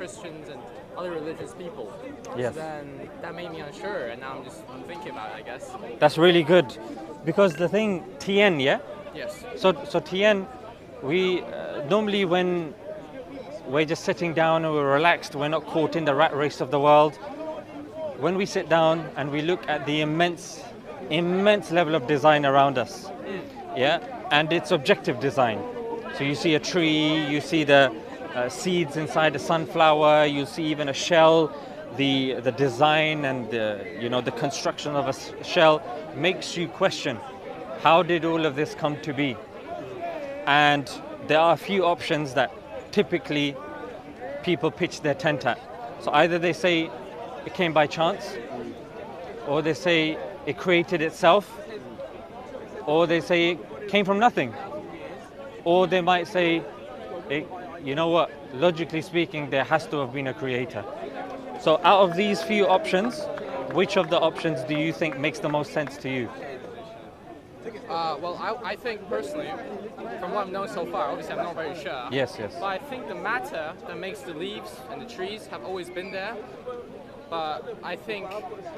Christians and other religious people. Yes. So then that made me unsure, and now I'm thinking about it, I guess. That's really good, because the thing TN, yeah. Yes. So TN, we normally when we're just sitting down and we're relaxed, we're not caught in the rat race of the world. When we sit down and we look at the immense level of design around us, yeah, and it's objective design. So you see a tree, you see the seeds inside a sunflower, you see even a shell. The design and the construction of a shell makes you question, how did all of this come to be? And there are a few options that typically people pitch their tent at. So either they say it came by chance, or they say it created itself, or they say it came from nothing, or they might say, you know what, logically speaking, there has to have been a creator. So out of these few options, which of the options do you think makes the most sense to you? Well, I think personally, from what I've known so far, obviously I'm not very sure. Yes. But I think the matter that makes the leaves and the trees have always been there. But I think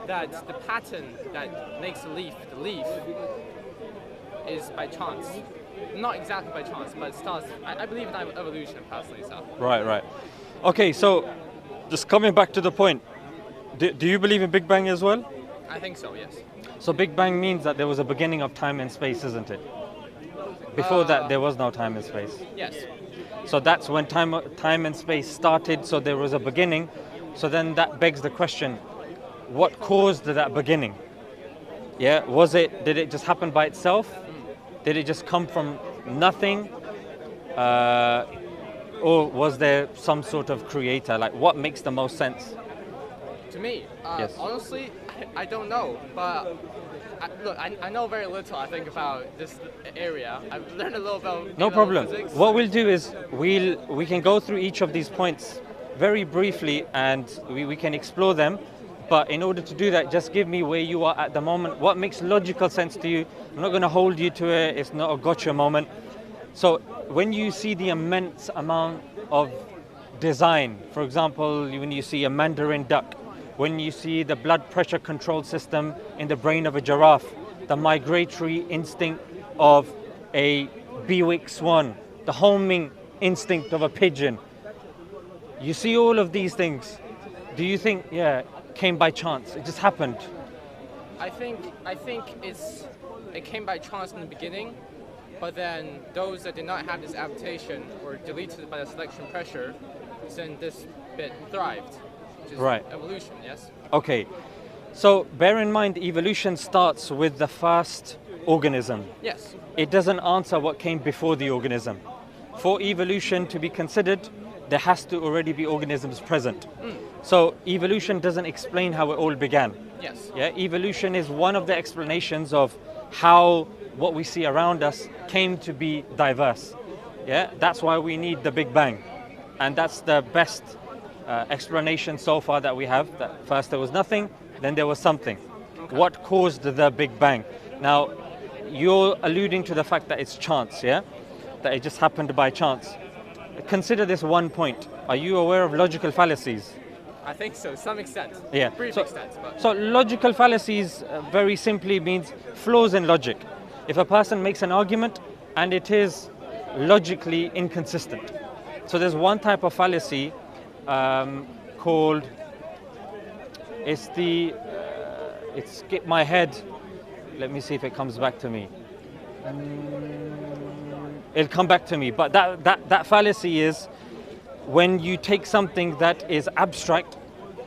that the pattern that makes the leaf, is by chance. Not exactly by chance, but it starts. I believe in evolution personally. So. Right. Okay, so just coming back to the point, do you believe in Big Bang as well? I think so, yes. So Big Bang means that there was a beginning of time and space, isn't it? Before that, there was no time and space. Yes. So that's when time and space started, so there was a beginning. So then that begs the question, what caused that beginning? Yeah, did it just happen by itself? Did it just come from nothing? Or was there some sort of creator? Like, what makes the most sense? To me, yes. Honestly, I don't know, but I know very little, I think, about this area. I've learned a little about no problem. Physics. What we'll do is we can go through each of these points very briefly, and we can explore them. But in order to do that, just give me where you are at the moment. What makes logical sense to you? I'm not going to hold you to it. It's not a gotcha moment. So when you see the immense amount of design, for example, when you see a mandarin duck, when you see the blood pressure control system in the brain of a giraffe, the migratory instinct of a Bewick swan, the homing instinct of a pigeon, you see all of these things. Do you think, came by chance? It just happened? I think it came by chance in the beginning, but then those that did not have this adaptation were deleted by the selection pressure, then this bit thrived. Which is right. Evolution, yes? Okay. So bear in mind, evolution starts with the first organism. Yes. It doesn't answer what came before the organism. For evolution to be considered, there has to already be organisms present. So evolution doesn't explain how it all began. Yes. Yeah, evolution is one of the explanations of how what we see around us came to be diverse. Yeah, that's why we need the Big Bang. And that's the best explanation so far that we have, that first there was nothing, then there was something. Okay. What caused the Big Bang? Now, you're alluding to the fact that it's chance, yeah? That it just happened by chance. Consider this one point. Are you aware of logical fallacies? I think so, to some extent. Yeah. Brief extent. But. So logical fallacies very simply means flaws in logic. If a person makes an argument and it is logically inconsistent. So there's one type of fallacy called, it skipped my head. Let me see if it comes back to me. It'll come back to me. But that fallacy is when you take something that is abstract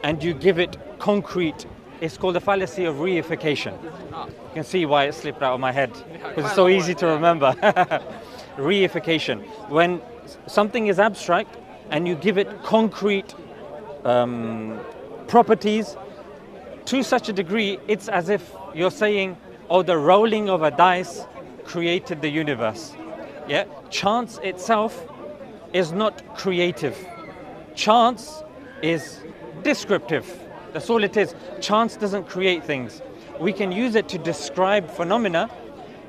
and you give it concrete. It's called the fallacy of reification. You can see why it slipped out of my head, because it's so easy to remember. Reification. When something is abstract and you give it concrete properties to such a degree, it's as if you're saying, oh, the rolling of a dice created the universe. Yeah, chance itself is not creative. Chance is descriptive. That's all it is. Chance doesn't create things. We can use it to describe phenomena,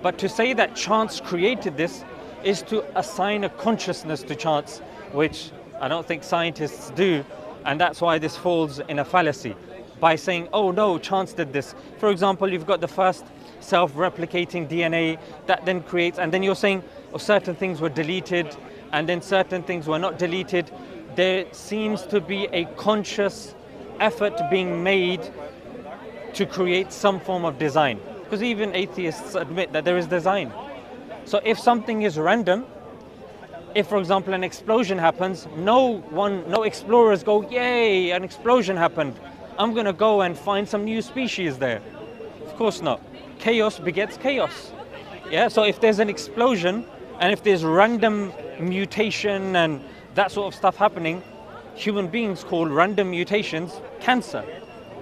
but to say that chance created this is to assign a consciousness to chance, which I don't think scientists do, and that's why this falls in a fallacy. By saying, oh no, chance did this. For example, you've got the first self-replicating DNA that then creates, and then you're saying, oh, certain things were deleted, and then certain things were not deleted. There seems to be a conscious effort being made to create some form of design. Because even atheists admit that there is design. So if something is random, if for example an explosion happens, no explorers go, yay, an explosion happened, I'm gonna go and find some new species there. Of course not. Chaos begets chaos. Yeah, so if there's an explosion and if there's random mutation and that sort of stuff happening, human beings call random mutations cancer.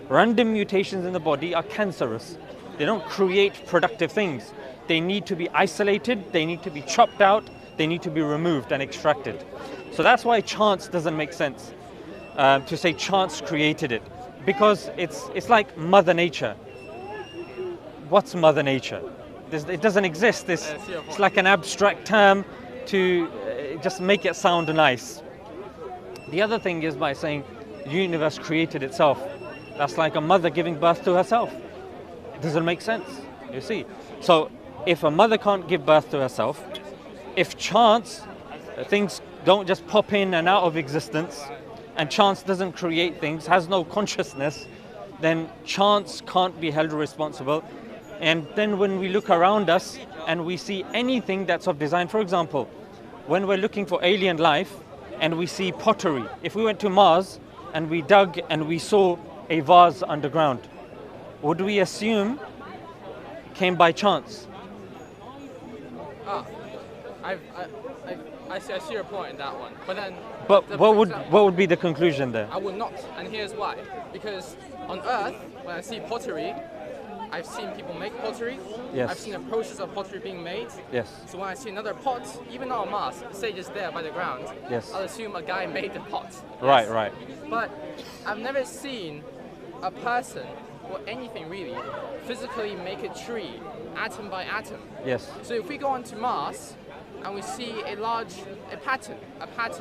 Random mutations in the body are cancerous. They don't create productive things. They need to be isolated, they need to be chopped out, they need to be removed and extracted. So that's why chance doesn't make sense, to say chance created it. Because it's like Mother Nature. What's Mother Nature? It doesn't exist. It's like an abstract term to just make it sound nice. The other thing is by saying the universe created itself. That's like a mother giving birth to herself. It doesn't make sense, you see. So if a mother can't give birth to herself, if chance, things don't just pop in and out of existence, and chance doesn't create things, has no consciousness, then chance can't be held responsible. And then when we look around us and we see anything that's of design, for example, when we're looking for alien life and we see pottery, if we went to Mars and we dug and we saw a vase underground, would we assume came by chance? I see your point in that one, but then. But what would be the conclusion there? I would not, and here's why. Because on Earth, when I see pottery, I've seen people make pottery. Yes. I've seen the process of pottery being made. Yes. So when I see another pot, even on Mars, say just there by the ground, yes, I'll assume a guy made the pot. Right, yes. right. But I've never seen a person or anything really physically make a tree atom by atom. Yes. So if we go onto Mars and we see a pattern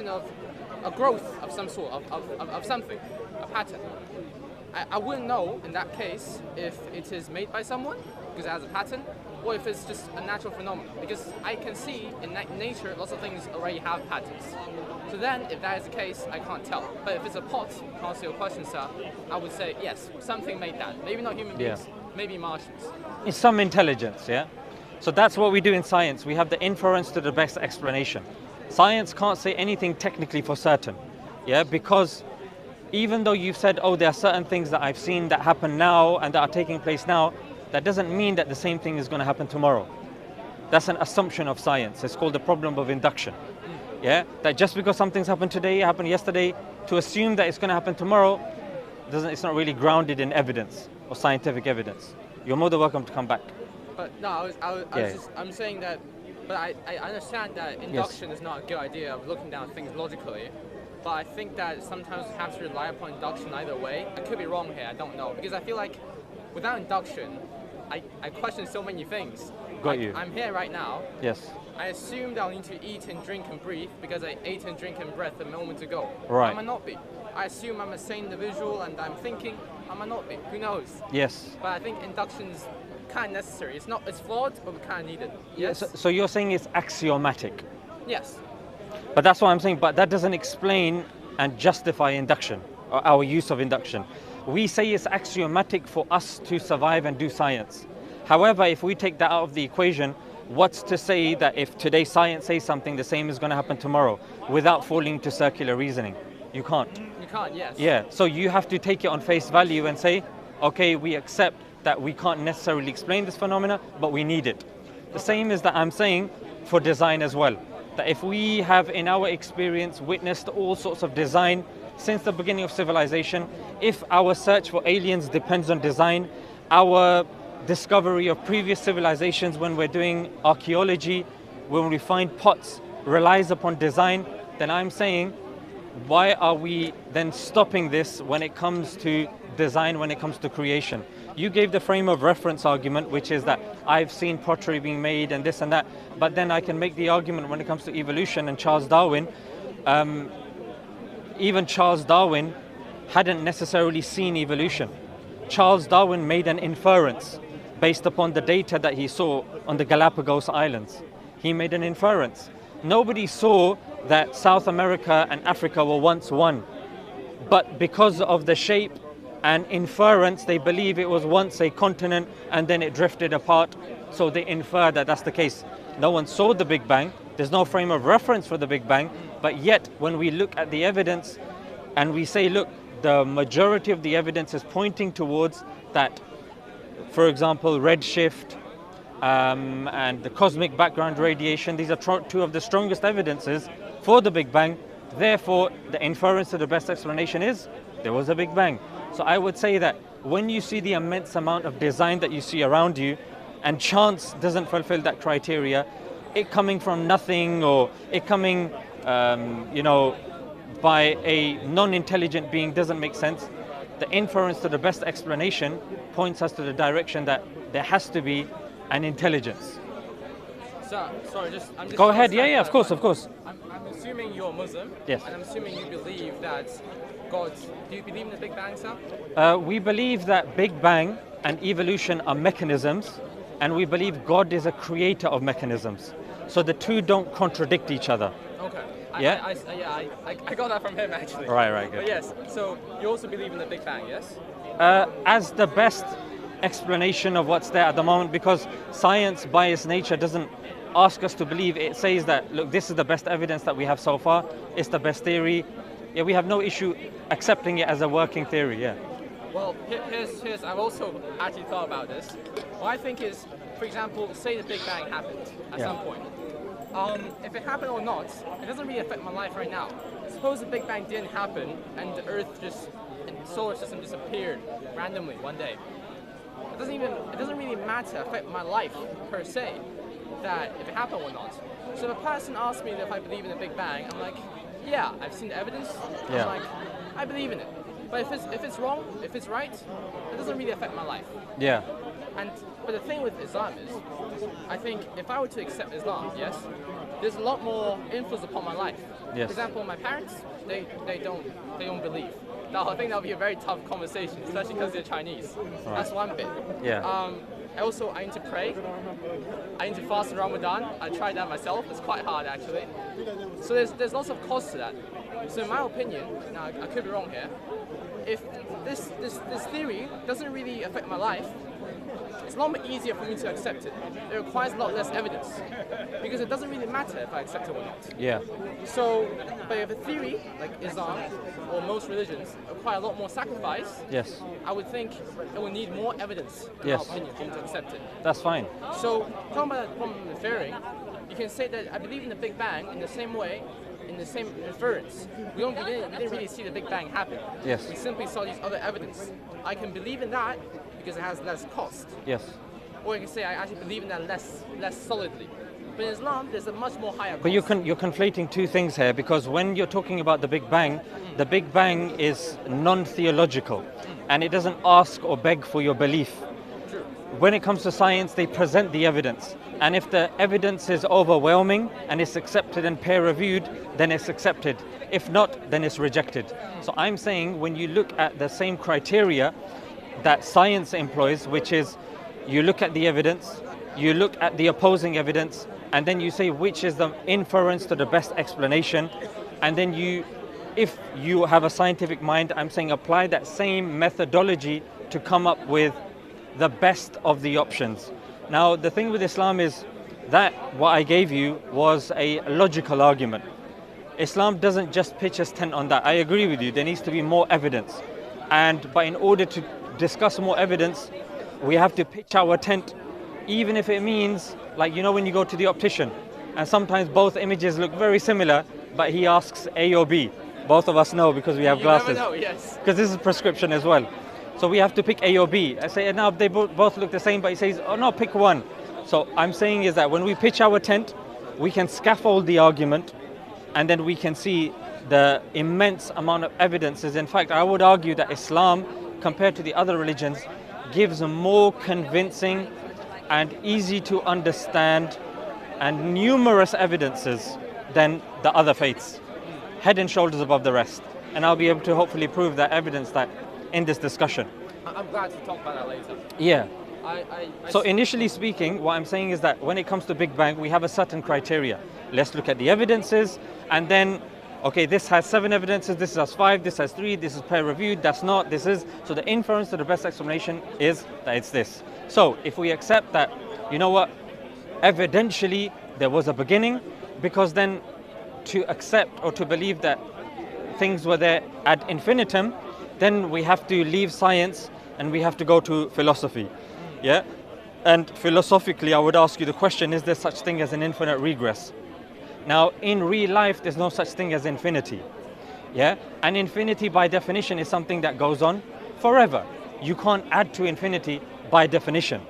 of a growth of some sort of something, a pattern. I wouldn't know in that case if it is made by someone because it has a pattern, or if it's just a natural phenomenon. Because I can see in nature lots of things already have patterns. So then, if that is the case, I can't tell. But if it's a pot, to answer your question, sir, I would say yes, something made that. Maybe not human beings, maybe Martians. It's some intelligence, yeah. So that's what we do in science. We have the inference to the best explanation. Science can't say anything technically for certain, yeah, because even though you've said, oh, there are certain things that I've seen that happen now and that are taking place now, that doesn't mean that the same thing is going to happen tomorrow. That's an assumption of science. It's called the problem of induction. Yeah, that just because something's happened today, happened yesterday, to assume that it's going to happen tomorrow, it's not really grounded in evidence or scientific evidence. You're more than welcome to come back. But no, I'm saying that. But I understand that induction is not a good idea of looking down things logically. But I think that sometimes we have to rely upon induction either way. I could be wrong here, I don't know. Because I feel like without induction, I question so many things. Got you. I'm here right now. Yes. I assumed I'll need to eat and drink and breathe because I ate and drink and breathed a moment ago. Right. I might not be. I assume I'm a sane individual and I'm thinking. I might not be. Who knows? Yes. But I think induction is kind of necessary. It's flawed, but we kind of need it. Yes. So you're saying it's axiomatic. Yes. But that's what I'm saying. But that doesn't explain and justify induction or our use of induction. We say it's axiomatic for us to survive and do science. However, if we take that out of the equation, what's to say that if today science says something, the same is going to happen tomorrow without falling to circular reasoning? You can't. You can't, yes. Yeah, so you have to take it on face value and say, okay, we accept that we can't necessarily explain this phenomena, but we need it. The same is that I'm saying for design as well. That if we have in our experience witnessed all sorts of design since the beginning of civilization, if our search for aliens depends on design, our discovery of previous civilizations when we're doing archaeology, when we find pots, relies upon design, then I'm saying, why are we then stopping this when it comes to design, when it comes to creation? You gave the frame of reference argument, which is that I've seen pottery being made and this and that, but then I can make the argument when it comes to evolution and Charles Darwin, even Charles Darwin hadn't necessarily seen evolution. Charles Darwin made an inference based upon the data that he saw on the Galapagos Islands. He made an inference. Nobody saw that South America and Africa were once one, but because of the shape and inference, they believe it was once a continent and then it drifted apart, so they infer that that's the case. No one saw the Big Bang, there's no frame of reference for the Big Bang, but yet when we look at the evidence and we say, look, the majority of the evidence is pointing towards that, for example, redshift and the cosmic background radiation, these are two of the strongest evidences for the Big Bang. Therefore, the inference to the best explanation is there was a Big Bang. So I would say that when you see the immense amount of design that you see around you, and chance doesn't fulfill that criteria, it coming from nothing or it coming, by a non-intelligent being doesn't make sense. The inference to the best explanation points us to the direction that there has to be an intelligence. So, sorry, I'm just go ahead. Yeah, of course. I'm assuming you're Muslim. Yes. And I'm assuming you believe that God. Do you believe in the Big Bang, sir? We believe that Big Bang and evolution are mechanisms, and we believe God is a creator of mechanisms. So the two don't contradict each other. Okay. Yeah? I got that from him, actually. Right, good. But yes, so you also believe in the Big Bang, yes? As the best explanation of what's there at the moment, because science by its nature doesn't ask us to believe. It says that, look, this is the best evidence that we have so far, it's the best theory. Yeah, we have no issue accepting it as a working theory, yeah. Well, here's I've also actually thought about this. What I think is, for example, say the Big Bang happened at some point. If it happened or not, it doesn't really affect my life right now. Suppose the Big Bang didn't happen and the Earth and the solar system disappeared randomly one day. It doesn't really affect my life per se, that if it happened or not. So if a person asks me if I believe in the Big Bang, I'm like, yeah, I've seen the evidence. Yeah. I'm like, I believe in it. But if it's wrong, if it's right, it doesn't really affect my life. Yeah. But the thing with Islam is, I think if I were to accept Islam, yes, there's a lot more influence upon my life. Yes. For example, my parents, they don't believe. Now I think that would be a very tough conversation, especially because they're Chinese. Right. That's one bit. Yeah. I need to pray. I need to fast in Ramadan. I tried that myself. It's quite hard actually. So there's lots of costs to that. So in my opinion, now I could be wrong here, if this theory doesn't really affect my life, it's a lot more easier for me to accept it. It requires a lot less evidence because it doesn't really matter if I accept it or not. Yeah. So, but if a theory like Islam or most religions require a lot more sacrifice, yes, I would think it will need more evidence, in yes, my opinion, for me to accept it. That's fine. So, talking about that problem of inferring, you can say that I believe in the Big Bang in the same way, in the same inference. We didn't really see the Big Bang happen. Yes. We simply saw these other evidence. I can believe in that because it has less cost. Yes. Or you can say I actually believe in that less solidly. But in Islam, there's a much more higher cost. But you're conflating two things here, because when you're talking about the Big Bang is non-theological, and it doesn't ask or beg for your belief. True. When it comes to science, they present the evidence. And if the evidence is overwhelming and it's accepted and peer-reviewed, then it's accepted. If not, then it's rejected. So I'm saying when you look at the same criteria that science employs, which is you look at the evidence, you look at the opposing evidence, and then you say which is the inference to the best explanation, and then if you have a scientific mind, I'm saying apply that same methodology to come up with the best of the options. Now, the thing with Islam is that what I gave you was a logical argument. Islam doesn't just pitch its tent on that. I agree with you, there needs to be more evidence. But in order to discuss more evidence, we have to pitch our tent, even if it means, like, when you go to the optician, and sometimes both images look very similar, but he asks A or B. Both of us know because we have glasses. You never know, yes. Because this is prescription as well. So we have to pick A or B. I say, now they both look the same, but he says, oh no, pick one. So I'm saying is that when we pitch our tent, we can scaffold the argument, and then we can see the immense amount of evidences. In fact, I would argue that Islam, compared to the other religions, gives more convincing and easy to understand and numerous evidences than the other faiths, head and shoulders above the rest. and I'll be able to hopefully prove that evidence that in this discussion. I'm glad to talk about that later. Yeah. I So initially speaking, what I'm saying is that when it comes to Big Bang, we have a certain criteria. Let's look at the evidences, and then, okay, this has 7 evidences, this has 5, this has 3, this is peer-reviewed, that's not, this is. So the inference to the best explanation is that it's this. So if we accept that, you know what, evidentially there was a beginning, because then to accept or to believe that things were there ad infinitum, then we have to leave science and we have to go to philosophy. Yeah, and philosophically, I would ask you the question: is there such thing as an infinite regress? Now, in real life, there's no such thing as infinity. Yeah, and infinity, by definition, is something that goes on forever. You can't add to infinity by definition.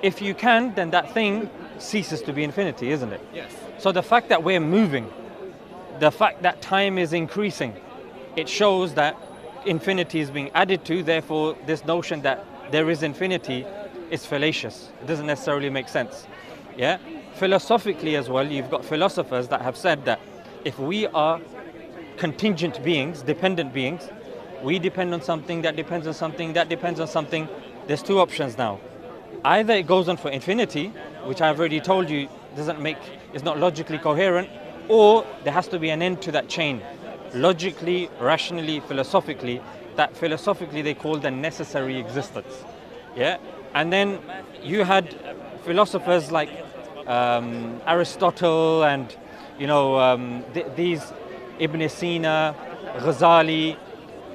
If you can, then that thing ceases to be infinity, isn't it? Yes. So the fact that we're moving, the fact that time is increasing, it shows that infinity is being added to. Therefore, this notion that there is infinity is fallacious. It doesn't necessarily make sense. Yeah. Philosophically as well, you've got philosophers that have said that if we are contingent beings, dependent beings, we depend on something that depends on something that depends on something. There's 2 options now. Either it goes on for infinity, which I've already told you is not logically coherent, or there has to be an end to that chain. Logically, rationally, philosophically, that philosophically they call the necessary existence. Yeah. And then you had philosophers like Aristotle and, you know, these Ibn Sina, Ghazali,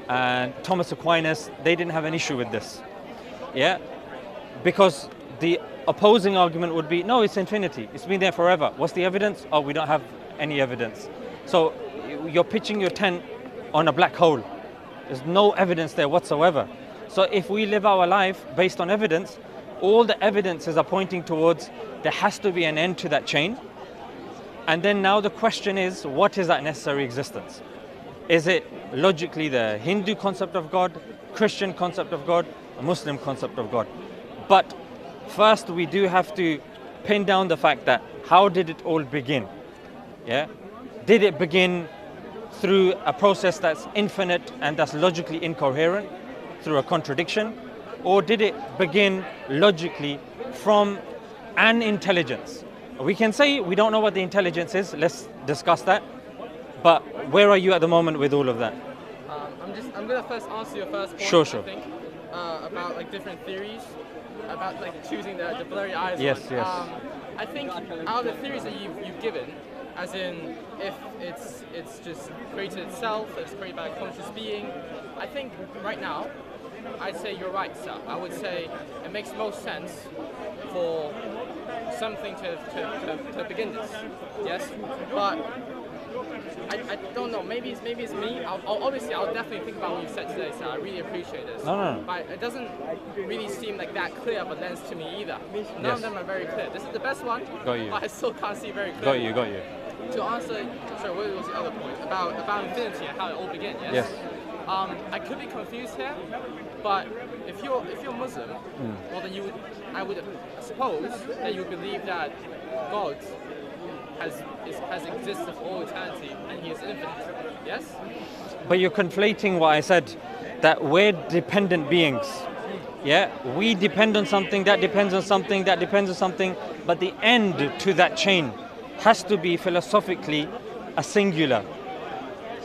and Thomas Aquinas. They didn't have an issue with this. Yeah, because the opposing argument would be, no, it's infinity. It's been there forever. What's the evidence? Oh, we don't have any evidence. So you're pitching your tent on a black hole. There's no evidence there whatsoever. So if we live our life based on evidence, all the evidences are pointing towards there has to be an end to that chain. And then now the question is, what is that necessary existence? Is it logically the Hindu concept of God, Christian concept of God, a Muslim concept of God? But first we do have to pin down the fact that how did it all begin? Yeah? Did it begin through a process that's infinite and that's logically incoherent, through a contradiction? Or did it begin logically from an intelligence? We can say we don't know what the intelligence is, let's discuss that. But where are you at the moment with all of that? I'm gonna first answer your first point. Sure. I think about like different theories, about like choosing the blurry eyes. Yes, one. yes. I think out of the theories that you've given, as in if it's just created itself, it's created by a conscious being, I think right now I'd say you're right, sir. I would say it makes most sense for something to begin this. Yes, but I don't know. Maybe it's me. I'll definitely think about what you said today, sir. I really appreciate this. No. But it doesn't really seem like that clear of a lens to me either. None of them are very clear. This is the best one. Got you. But I still can't see very clearly. Got you. To answer, sorry, what was the other point about infinity and how it all began? Yes. I could be confused here, but if you're Muslim, well then I would suppose that you would believe that God has existed for all eternity and He is infinite. Yes. But you're conflating what I said, that we're dependent beings. Yeah, we depend on something, that depends on something, that depends on something, but the end to that chain has to be philosophically a singular.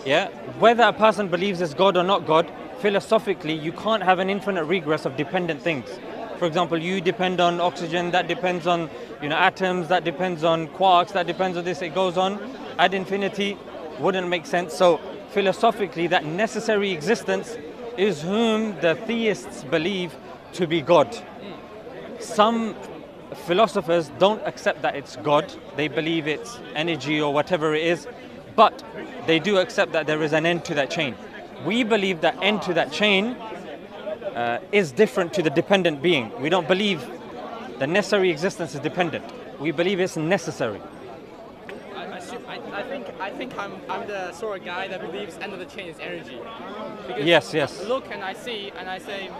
Yeah, whether a person believes it's God or not God, philosophically you can't have an infinite regress of dependent things. For example, you depend on oxygen, that depends on atoms, that depends on quarks, that depends on this, it goes on ad infinity, wouldn't make sense. So philosophically that necessary existence is whom the theists believe to be God. Some philosophers don't accept that it's God, they believe it's energy or whatever it is, but they do accept that there is an end to that chain. We believe that end to that chain is different to the dependent being. We don't believe the necessary existence is dependent. We believe it's necessary. I think I'm the sort of guy that believes end of the chain is energy. Because Yes. I look and I see and I say,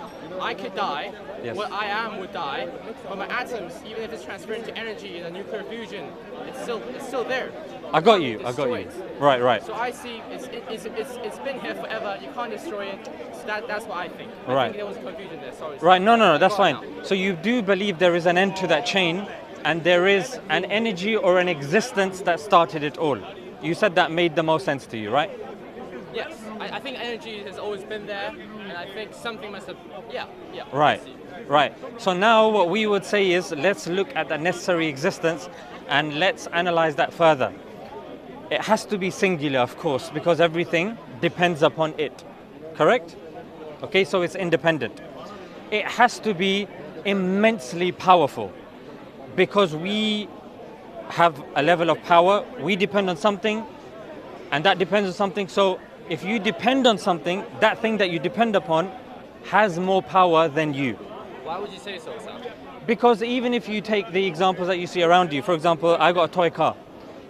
I could die, Yes. what I am would die, but my atoms, even if it's transferred into energy in a nuclear fusion, it's still there. I got you. Destroy it. Right, right. So I see it's been here forever. You can't destroy it. So that's what I think. I Right. think there was confusion there. Sorry. Right, no, that's Go on fine. now. So you do believe there is an end to that chain, and there is an energy or an existence that started it all. You said that made the most sense to you, right? Yes, I think energy has always been there, and I think something must have. Yeah. Right, I see. right. So now what we would say is, let's look at the necessary existence and let's analyze that further. It has to be singular, of course, because everything depends upon it. Correct? Okay, so it's independent. It has to be immensely powerful because we have a level of power, we depend on something, and that depends on something. So if you depend on something, that thing that you depend upon has more power than you. Why would you say so, Sam? Because even if you take the examples that you see around you, for example, I got a toy car.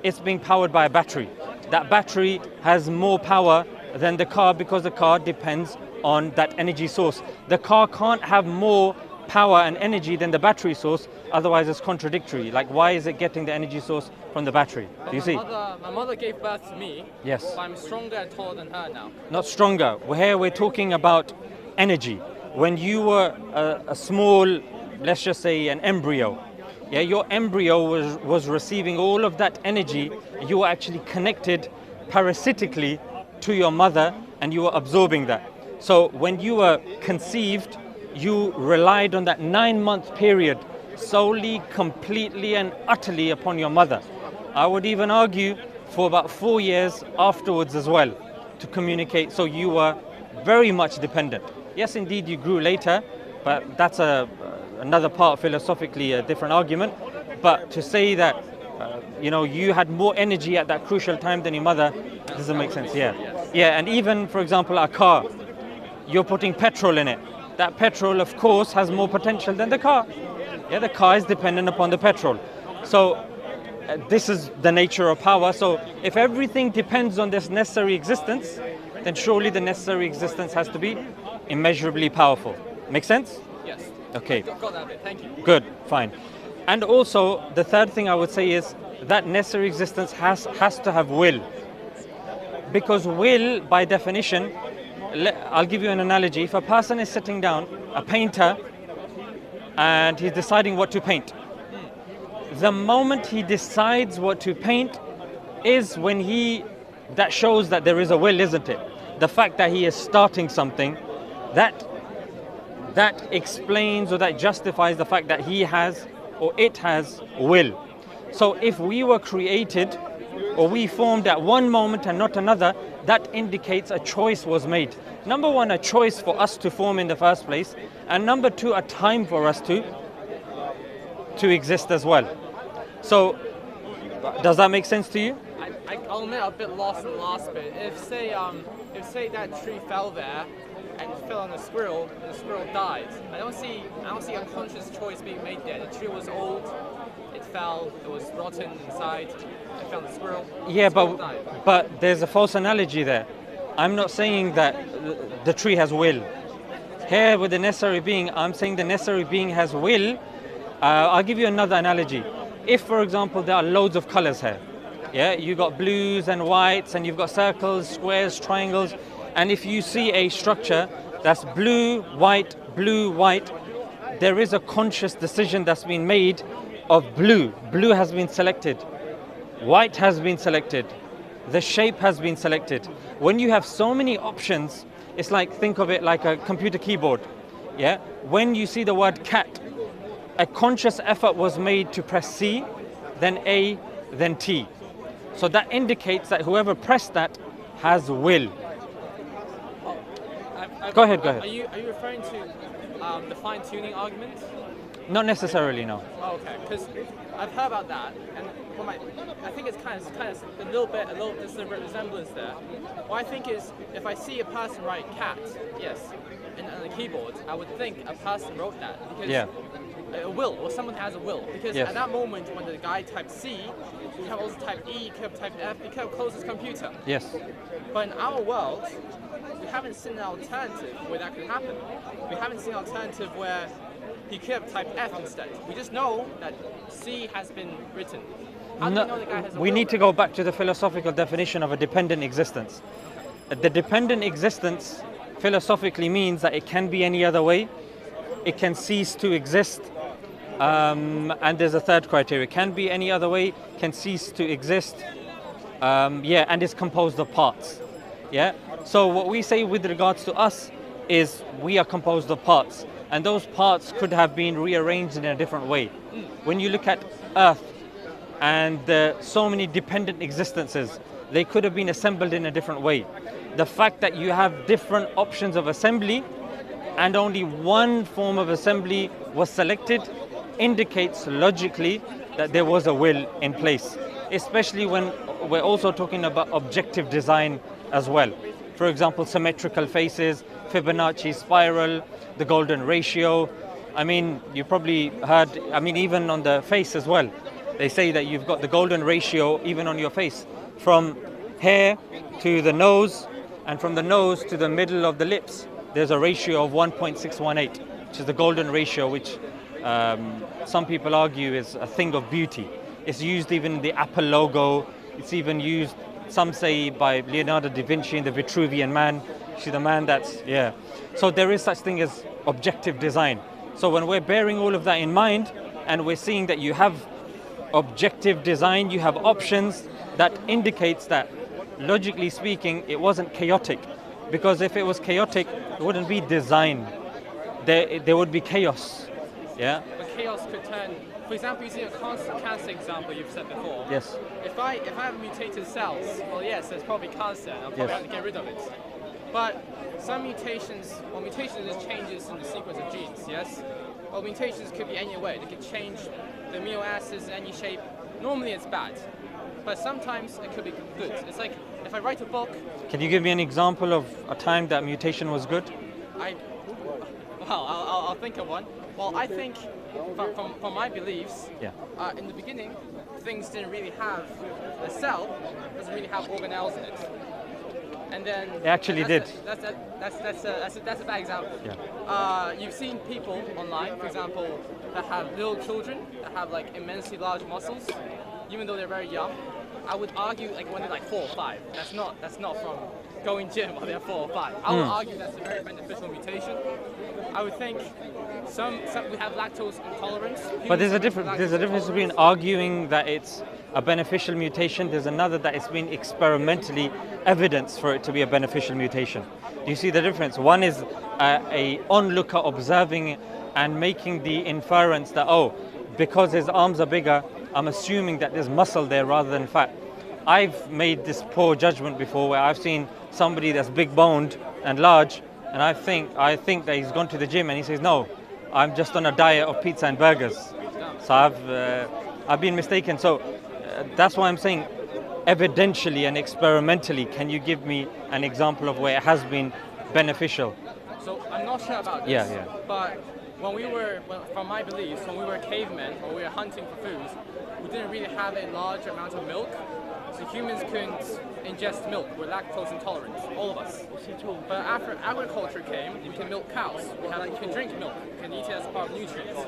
It's being powered by a battery. That battery has more power than the car because the car depends on that energy source. The car can't have more power and energy than the battery source, otherwise it's contradictory. Like, why is it getting the energy source from the battery? Do you see? My mother gave birth to me. Yes. But I'm stronger and taller than her now. Not stronger. Here we're talking about energy. When you were a small, let's just say an embryo, yeah, your embryo was receiving all of that energy. You were actually connected parasitically to your mother and you were absorbing that. So when you were conceived, you relied on that 9-month period solely, completely and utterly upon your mother. I would even argue for about 4 years afterwards as well to communicate, so you were very much dependent. Yes, indeed, you grew later, but that's another part, philosophically, a different argument. But to say that, you had more energy at that crucial time than your mother doesn't make sense. Yeah, yeah, and even, for example, a car, you're putting petrol in it. That petrol, of course, has more potential than the car. Yeah, the car is dependent upon the petrol. So this is the nature of power. So if everything depends on this necessary existence, then surely the necessary existence has to be immeasurably powerful. Make sense? Yes. Okay. Got that bit. Thank you. Good, fine. And also, the third thing I would say is that necessary existence has to have will. Because will, by definition, I'll give you an analogy. If a person is sitting down, a painter, and he's deciding what to paint, the moment he decides what to paint is when that shows that there is a will, isn't it? The fact that he is starting something, that explains or that justifies the fact that he has or it has will. So if we were created or we formed at one moment and not another, that indicates a choice was made. Number one, a choice for us to form in the first place, and number two, a time for us to exist as well. So does that make sense to you? I'll admit I'm a bit lost in the last bit. If say that tree fell there and fell on a squirrel and the squirrel died, I don't see a conscious choice being made there. The tree was old, it fell, it was rotten inside, it fell on the squirrel. Yeah, the squirrel died. but there's a false analogy there. I'm not saying that the tree has will. Here with the necessary being, I'm saying the necessary being has will. I'll give you another analogy. If, for example, there are loads of colors here, yeah, you got blues and whites, and you've got circles, squares, triangles, and if you see a structure that's blue, white, there is a conscious decision that's been made of blue. Blue has been selected. White has been selected. The shape has been selected. When you have so many options, it's like, think of it like a computer keyboard. Yeah. When you see the word cat, a conscious effort was made to press C, then A, then T. So that indicates that whoever pressed that has will. Go ahead. Are you referring to the fine-tuning argument? Not necessarily, no. Oh, okay, because I've heard about that, and I think it's kind of there's a resemblance there. What I think is, if I see a person write cat, yes, on the keyboard, I would think a person wrote that because a will, or someone has a will. Because at that moment, when the guy typed C, you can also type E, you could have typed F, you could have closed his computer. Yes. But in our world, we haven't seen an alternative where that could happen. We haven't seen an alternative where he could have typed F instead. We just know that C has been written. How do we know the guy has a We will? need to go back to the philosophical definition of a dependent existence. The dependent existence philosophically means that it can be any other way, it can cease to exist, and there's a third criteria: can be any other way, can cease to exist, and is composed of parts. Yeah. So what we say with regards to us is we are composed of parts, and those parts could have been rearranged in a different way. When you look at Earth and so many dependent existences, they could have been assembled in a different way. The fact that you have different options of assembly and only one form of assembly was selected indicates logically that there was a will in place, especially when we're also talking about objective design as well. For example, symmetrical faces, Fibonacci spiral, the golden ratio. I mean, you probably heard, even on the face as well. They say that you've got the golden ratio even on your face, from hair to the nose, and from the nose to the middle of the lips. There's a ratio of 1.618, which is the golden ratio, which some people argue is a thing of beauty. It's used even in the Apple logo. It's even used, some say, by Leonardo da Vinci in the Vitruvian Man. See the man that's, yeah. So there is such thing as objective design. So when we're bearing all of that in mind, and we're seeing that you have objective design, you have options, that indicates that, logically speaking, it wasn't chaotic. Because if it was chaotic, it wouldn't be design. There would be chaos. Yeah. But chaos could turn. For example, using a cancer example you've said before. Yes. If I have mutated cells, well, yes, there's probably cancer, and I'll probably have to get rid of it. But some mutations, is changes in the sequence of genes, yes? Well, mutations could be any way. They could change the amino acids in any shape. Normally it's bad, but sometimes it could be good. It's like if I write a book. Can you give me an example of a time that mutation was good? I'll think of one. Well, I think from my beliefs, in the beginning, things didn't really have, the cell doesn't really have organelles in it. And then it actually did. That's a bad example. Yeah. You've seen people online, for example, that have little children that have like immensely large muscles, even though they're very young. I would argue like when they're like 4 or 5. That's not from going gym while they're 4 or 5. I would argue that's a very beneficial mutation. I would think some we have lactose intolerance. But there's a difference between arguing that it's a beneficial mutation. There's another that it's been experimentally evidence for it to be a beneficial mutation. Do you see the difference? One is a onlooker observing and making the inference that, oh, because his arms are bigger, I'm assuming that there's muscle there rather than fat. I've made this poor judgment before where I've seen somebody that's big boned and large, and I think that he's gone to the gym and he says, no, I'm just on a diet of pizza and burgers. So I've been mistaken. So that's why I'm saying, evidentially and experimentally, can you give me an example of where it has been beneficial? So I'm not sure about this. Yeah. But from my beliefs, when we were cavemen or we were hunting for food, we didn't really have a large amount of milk. So humans couldn't ingest milk. We're lactose intolerant, all of us. But after agriculture came, we can milk cows. We can drink milk. We can eat it as part of nutrients.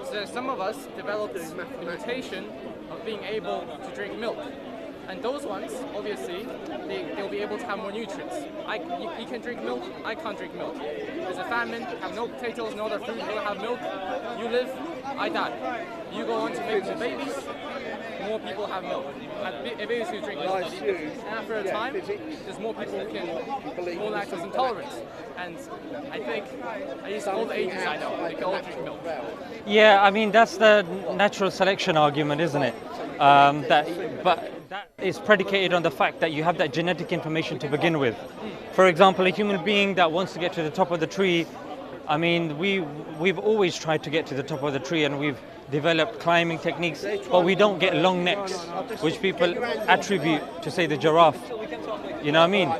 So then some of us developed a mutation of being able to drink milk. And those ones, obviously, they'll be able to have more nutrients. You can drink milk, I can't drink milk. There's a famine, have no potatoes, no other food, you don't have milk, you live, I die. You go on to make more babies, more people have milk. Babies who drink milk. And after a time, there's more people who can, more lactose intolerance. And I think, at least all the ages I know, they can all drink milk. Yeah, I mean, that's the natural selection argument, isn't it? But that is predicated on the fact that you have that genetic information to begin with. For example, a human being that wants to get to the top of the tree, I mean, we've always tried to get to the top of the tree, and we've developed climbing techniques, but we don't get long necks, which people attribute to, say, the giraffe. You know what I mean?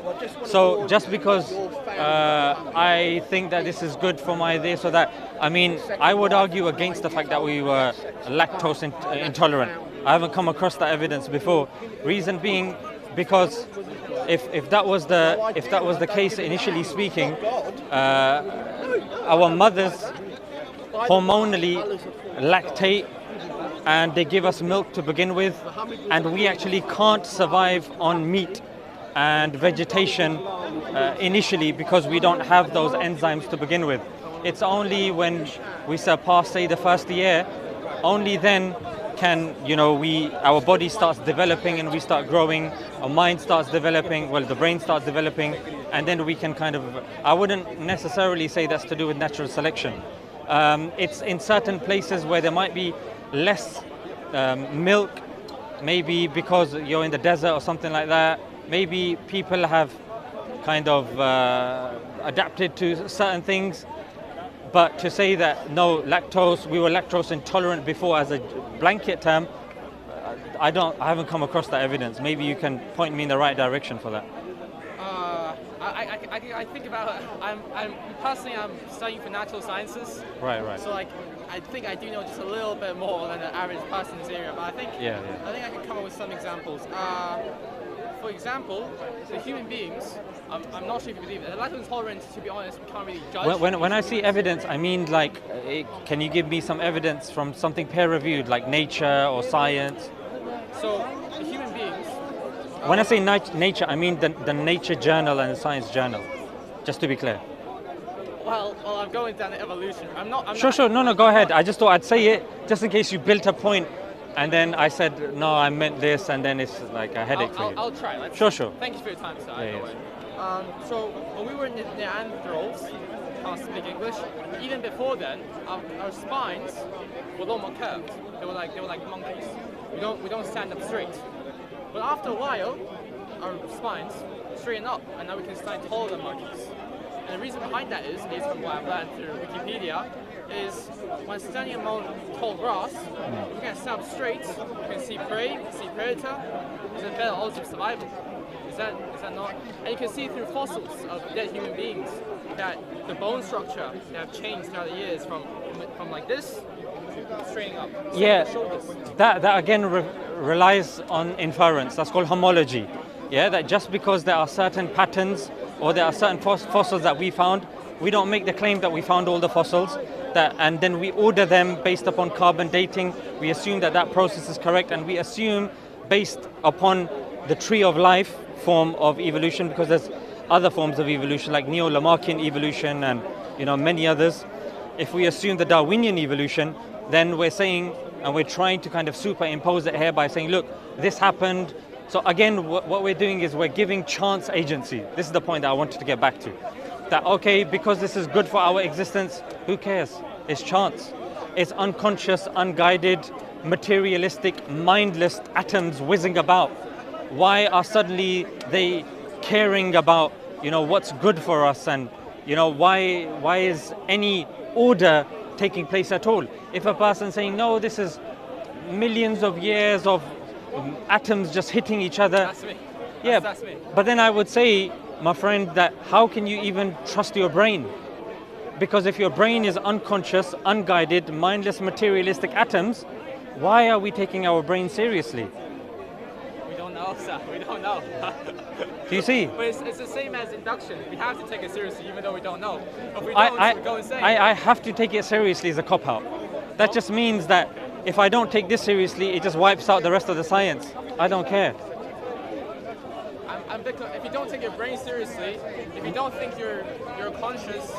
So just because I think that this is good for my this or that, I mean, I would argue against the fact that we were lactose intolerant. I haven't come across that evidence before. Reason being, because if that was the case, initially speaking, our mothers hormonally lactate and they give us milk to begin with, and we actually can't survive on meat and vegetation initially because we don't have those enzymes to begin with. It's only when we surpass, say, the first year, only then can, our body starts developing and we start growing, our mind starts developing, well, the brain starts developing, and then we can I wouldn't necessarily say that's to do with natural selection. It's in certain places where there might be less milk, maybe because you're in the desert or something like that. Maybe people have adapted to certain things. But to say that no, we were lactose intolerant before as a blanket term, I haven't come across that evidence. Maybe you can point me in the right direction for that. I think about it. I'm studying for natural sciences. Right. So I think I do know just a little bit more than the average person in this area. But I think I can come up with some examples. For example, the human beings, I'm not sure if you believe it. The lactose intolerant, to be honest, we can't really judge. When I see evidence, I mean can you give me some evidence from something peer-reviewed, like Nature or Science? So, the human beings... when I say Nature, I mean the Nature journal and the Science journal, just to be clear. Well, I'm going down the evolution. Sure. No, go ahead. I just thought I'd say it, just in case you built a point, and then I said, no, I meant this, and then it's like a headache for you. I'll try. Sure. Thank you for your time, sir. Yeah. So when we were Neanderthals, can't speak English, even before then, our spines were a lot more curved. They were like monkeys. We don't stand up straight. But after a while, our spines straighten up, and now we can stand taller than monkeys. And the reason behind that is from what I've learned through Wikipedia, is when standing among tall grass, we can stand up straight, we can see prey, see predator, there's a better odds of survival. Is that not? And you can see through fossils of dead human beings that the bone structure they have changed throughout the years from like this, straightening up. Yeah, that again relies on inference. That's called homology. Yeah, that just because there are certain patterns or there are certain fossils that we found, we don't make the claim that we found all the fossils, and then we order them based upon carbon dating. We assume that process is correct, and we assume based upon the tree of life form of evolution, because there's other forms of evolution like Neo-Lamarckian evolution and many others. If we assume the Darwinian evolution, then we're saying, and we're trying to superimpose it here by saying, look, this happened. So again, what we're doing is we're giving chance agency. This is the point that I wanted to get back to. That, okay, because this is good for our existence, who cares? It's chance. It's unconscious, unguided, materialistic, mindless atoms whizzing about. Why are suddenly they caring about, what's good for us, and, why is any order taking place at all? If a person's saying, no, this is millions of years of atoms just hitting each other. That's me. Yeah, that's me. But then I would say, my friend, that how can you even trust your brain? Because if your brain is unconscious, unguided, mindless, materialistic atoms, why are we taking our brain seriously? We don't know, sir. We don't know. Do you see? But it's the same as induction. We have to take it seriously even though we don't know. If we don't, we go insane. I have to take it seriously as a cop-out. That just means that if I don't take this seriously, it just wipes out the rest of the science. I don't care. If you don't take your brain seriously, if you don't think you're conscious,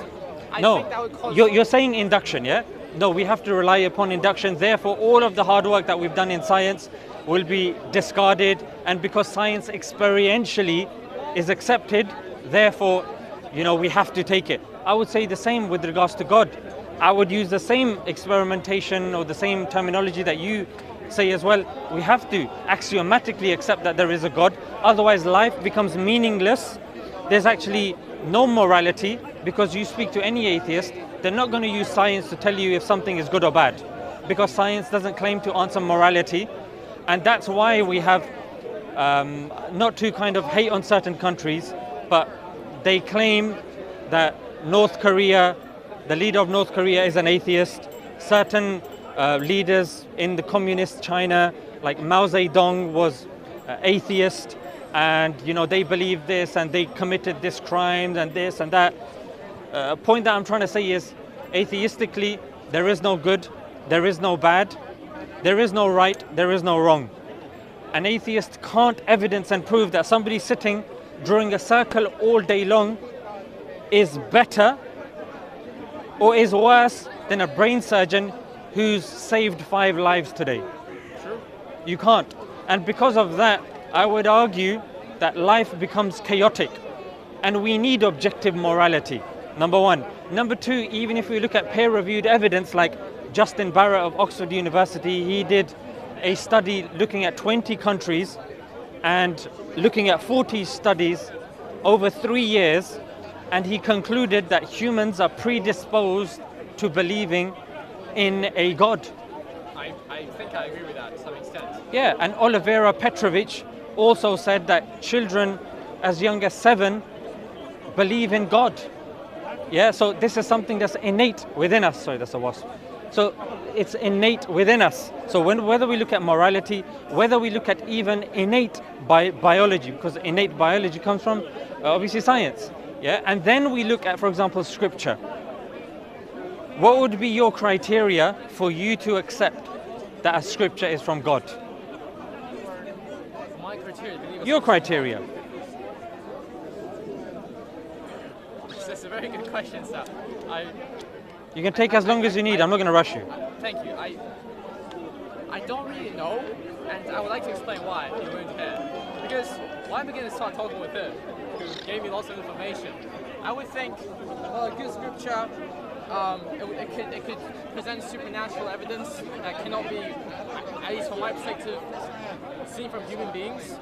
I no, think that would cause... You're saying induction, yeah? No, we have to rely upon induction. Therefore, all of the hard work that we've done in science will be discarded. And because science experientially is accepted, therefore, we have to take it. I would say the same with regards to God. I would use the same experimentation or the same terminology that you say as well. We have to axiomatically accept that there is a God. Otherwise, life becomes meaningless. There's actually no morality, because you speak to any atheist, they're not going to use science to tell you if something is good or bad, because science doesn't claim to answer morality. And that's why we have, not to hate on certain countries, but they claim that North Korea, the leader of North Korea is an atheist. Certain leaders in the communist China, like Mao Zedong, was atheist, and they believe this and they committed this crime and this and that. Point that I'm trying to say is, atheistically, there is no good, there is no bad. There is no right, there is no wrong. An atheist can't evidence and prove that somebody sitting drawing a circle all day long is better or is worse than a brain surgeon who's saved 5 lives today. True. You can't. And because of that, I would argue that life becomes chaotic and we need objective morality, number one. Number two, even if we look at peer-reviewed evidence like Justin Barrett of Oxford University, he did a study looking at 20 countries and looking at 40 studies over 3 years, and he concluded that humans are predisposed to believing in a God. I think I agree with that to some extent. Yeah, and Olivera Petrovich also said that children as young as 7 believe in God. Yeah, so this is something that's innate within us. Sorry, that's a wasp. So it's innate within us. So whether we look at morality, whether we look at even innate biology, because innate biology comes from obviously science. Yeah, and then we look at, for example, Scripture. What would be your criteria for you to accept that a Scripture is from God? My criteria, Your criteria. That's a very good question, sir. You can take as long as you need. I'm not going to rush you. Thank you. I don't really know, and I would like to explain why you weren't here. Because when I began to start talking with him, who gave me lots of information, I would think, well, a good scripture, it could present supernatural evidence that cannot be, at least from my perspective, seen from human beings.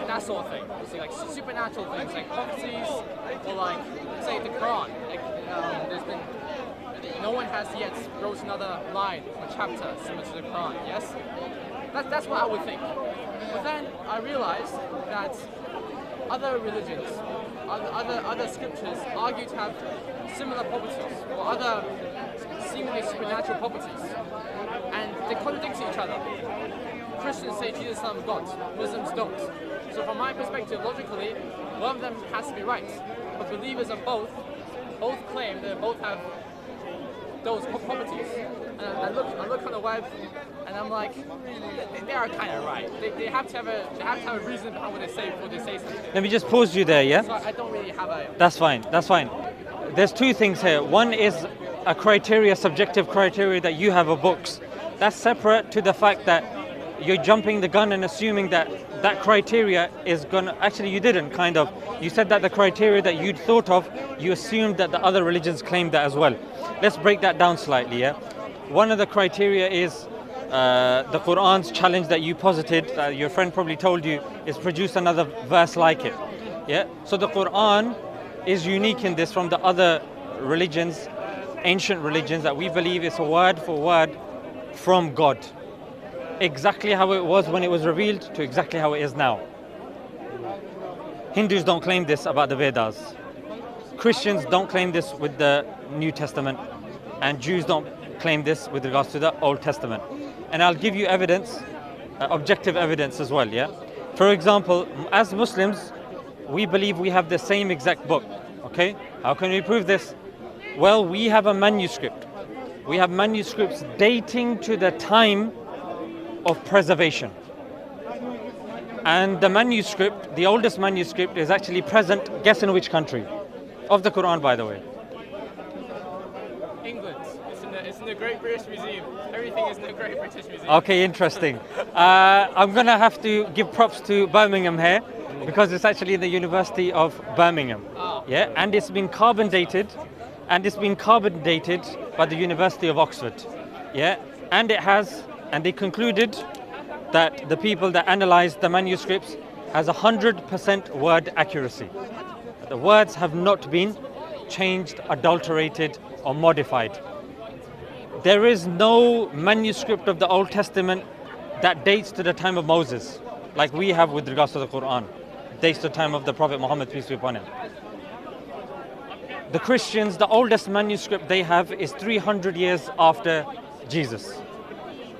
That sort of thing. So like supernatural things, like prophecies, or like, say, the Quran. No one has yet wrote another line or chapter similar to the Quran, yes? That's what I would think. But then I realized that other religions, other scriptures argue to have similar properties or other seemingly supernatural properties, and they contradict each other. Christians say Jesus is the Son of God, Muslims don't. So from my perspective, logically, one of them has to be right. But believers of both claim that both have those properties. And I look on the web, and I'm like, they are kind of right. They have to have a reason behind what they say before they say something. Let me just pause you there, yeah? So I don't really have a... That's fine. There's two things here. One is a criteria, subjective criteria that you have of books. That's separate to the fact that you're jumping the gun and assuming that criteria is gonna... Actually, you didn't, kind of. You said that the criteria that you'd thought of, you assumed that the other religions claimed that as well. Let's break that down slightly, yeah? One of the criteria is the Quran's challenge that you posited, your friend probably told you, is produce another verse like it. Yeah. So the Quran is unique in this from the other religions, ancient religions, that we believe is a word for word from God. Exactly how it was when it was revealed to exactly how it is now. Hindus don't claim this about the Vedas. Christians don't claim this with the New Testament, and Jews don't claim this with regards to the Old Testament. And I'll give you evidence, objective evidence as well, yeah? For example, as Muslims, we believe we have the same exact book, okay? How can we prove this? Well, we have a manuscript. We have manuscripts dating to the time of preservation. And the manuscript, the oldest manuscript, is actually present, guess in which country? Of the Quran, by the way. England. It's in the Great British Museum. Everything is in the Great British Museum. Okay, interesting. I'm going to have to give props to Birmingham here, because it's actually the University of Birmingham. Yeah, and it's been carbon dated, by the University of Oxford. Yeah, and they concluded that the people that analyzed the manuscripts has 100% word accuracy. The words have not been changed, adulterated, or modified. There is no manuscript of the Old Testament that dates to the time of Moses, like we have with regards to the Quran. Dates to the time of the Prophet Muhammad, peace be upon him. The Christians, the oldest manuscript they have is 300 years after Jesus.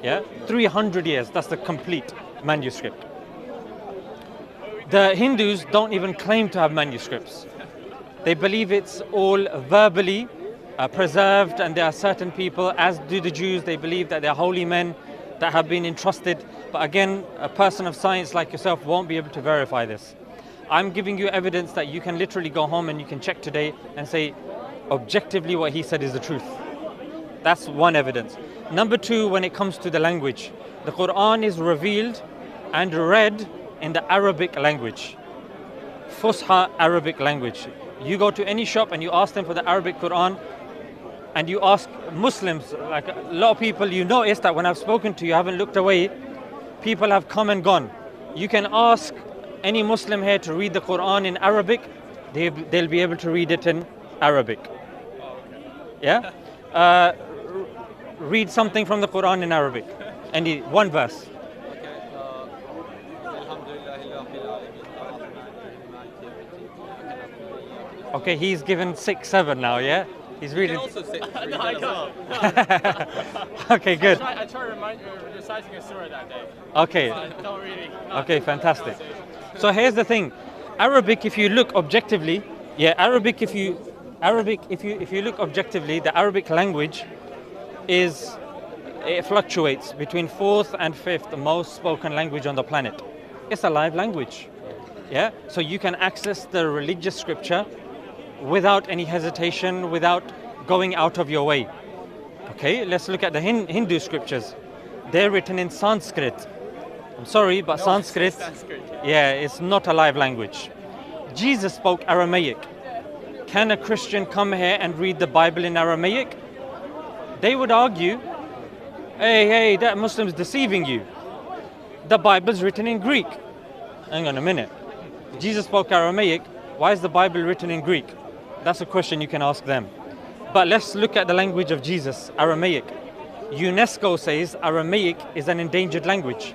Yeah, 300 years, that's the complete manuscript. The Hindus don't even claim to have manuscripts. They believe it's all verbally preserved, and there are certain people, as do the Jews, they believe that they're holy men that have been entrusted. But again, a person of science like yourself won't be able to verify this. I'm giving you evidence that you can literally go home and you can check today and say, objectively what he said is the truth. That's one evidence. Number two, when it comes to the language, the Quran is revealed and read in the Arabic language, Fusha Arabic language. You go to any shop and you ask them for the Arabic Quran, and you ask Muslims, like a lot of people, you notice that when I've spoken to you, I haven't looked away, people have come and gone. You can ask any Muslim here to read the Quran in Arabic, they'll be able to read it in Arabic. Yeah? Read something from the Quran in Arabic. Any one verse. Okay, he's given 6, 7 now, yeah? He's reading. Also say no, I can't. Okay, good. I tried reciting a surah that day. Okay. Don't really. Okay, fantastic. So here's the thing. Arabic, if you look objectively, Arabic, if you look objectively, the Arabic language it fluctuates between 4th and 5th most spoken language on the planet. It's a live language. Yeah? So you can access the religious scripture without any hesitation, without going out of your way. Okay, let's look at the Hindu scriptures. They're written in Sanskrit. I'm sorry, but no, Sanskrit, it's not a live language. Jesus spoke Aramaic. Can a Christian come here and read the Bible in Aramaic? They would argue, hey, that Muslim's deceiving you. The Bible's written in Greek. Hang on a minute. Jesus spoke Aramaic. Why is the Bible written in Greek? That's a question you can ask them. But let's look at the language of Jesus, Aramaic. UNESCO says Aramaic is an endangered language.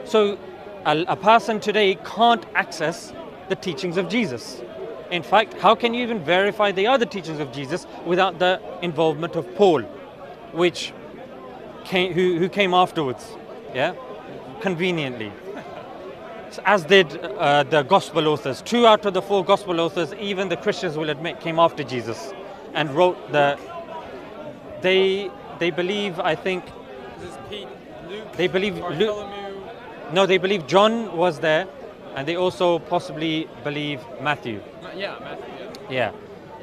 So a person today can't access the teachings of Jesus. In fact, how can you even verify the other teachings of Jesus without the involvement of Paul, who came afterwards, conveniently. As did the gospel authors. 2 out of the 4 gospel authors, even the Christians will admit, came after Jesus and wrote they believe, I think, this is Pete, Luke, they believe no, they believe John was there, and they also possibly believe Matthew. Yeah, Matthew. Yeah.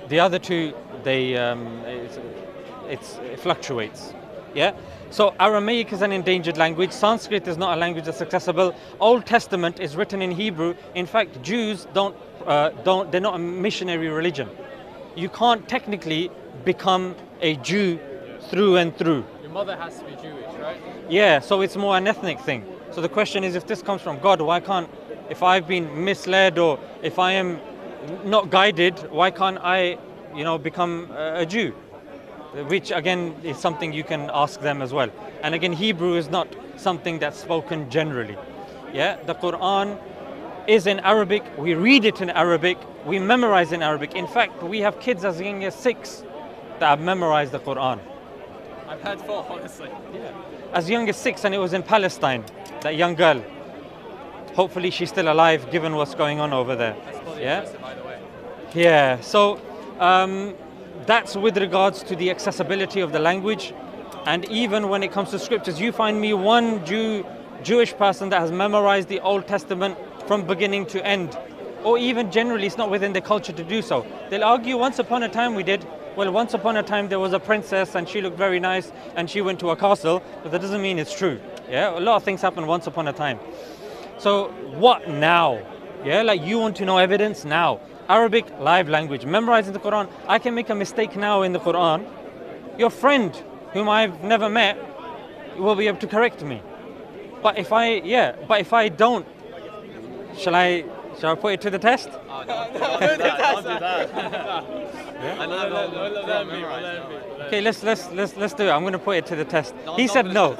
The other 2, it fluctuates. Yeah. So Aramaic is an endangered language. Sanskrit is not a language that's accessible. Old Testament is written in Hebrew. In fact, Jews they're not a missionary religion. You can't technically become a Jew through and through. Your mother has to be Jewish, right? Yeah, so it's more an ethnic thing. So the question is, if this comes from God, why can't, if I've been misled or if I am not guided, why can't I, become a Jew? Which again is something you can ask them as well. And again, Hebrew is not something that's spoken generally. Yeah, the Quran is in Arabic. We read it in Arabic. We memorize in Arabic. In fact, we have kids as young as 6 that have memorized the Quran. I've had 4, honestly. Yeah. As young as 6, and it was in Palestine. That young girl. Hopefully, she's still alive, given what's going on over there. That's probably impressive, by the way. Yeah. So. That's with regards to the accessibility of the language. And even when it comes to scriptures, you find me one Jewish person that has memorized the Old Testament from beginning to end. Or even generally, it's not within the culture to do so. They'll argue, once upon a time we did. Well, once upon a time there was a princess and she looked very nice and she went to a castle, but that doesn't mean it's true. Yeah, a lot of things happen once upon a time. So what now? Yeah, like you want to know evidence now. Arabic, live language, memorizing the Quran. I can make a mistake now in the Quran. Your friend, whom I've never met, will be able to correct me. But if I don't, shall I put it to the test? Oh, don't do that. Yeah? Okay, let's do it. I'm going to put it to the test. He said no.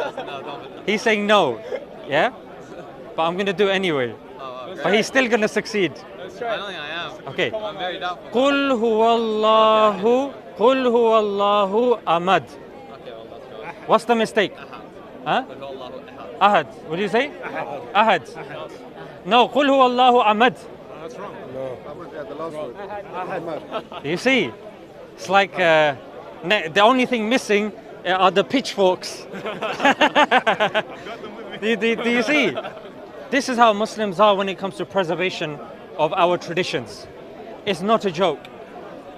He's saying no. Yeah? But I'm going to do it anyway. But he's still going to succeed. I don't think I am. Okay. I'm very doubtful. قُلْ هُوَ اللَّهُ أَمَدْ. Okay, well, let's go. What's the mistake? Huh? Ahad. What do you say? Ahad. No, قُلْ هُوَ اللَّهُ أَمَدْ. That's wrong. No. The last word. You see, it's like The only thing missing are the pitchforks. do you see? This is how Muslims are when it comes to preservation of our traditions. It's not a joke.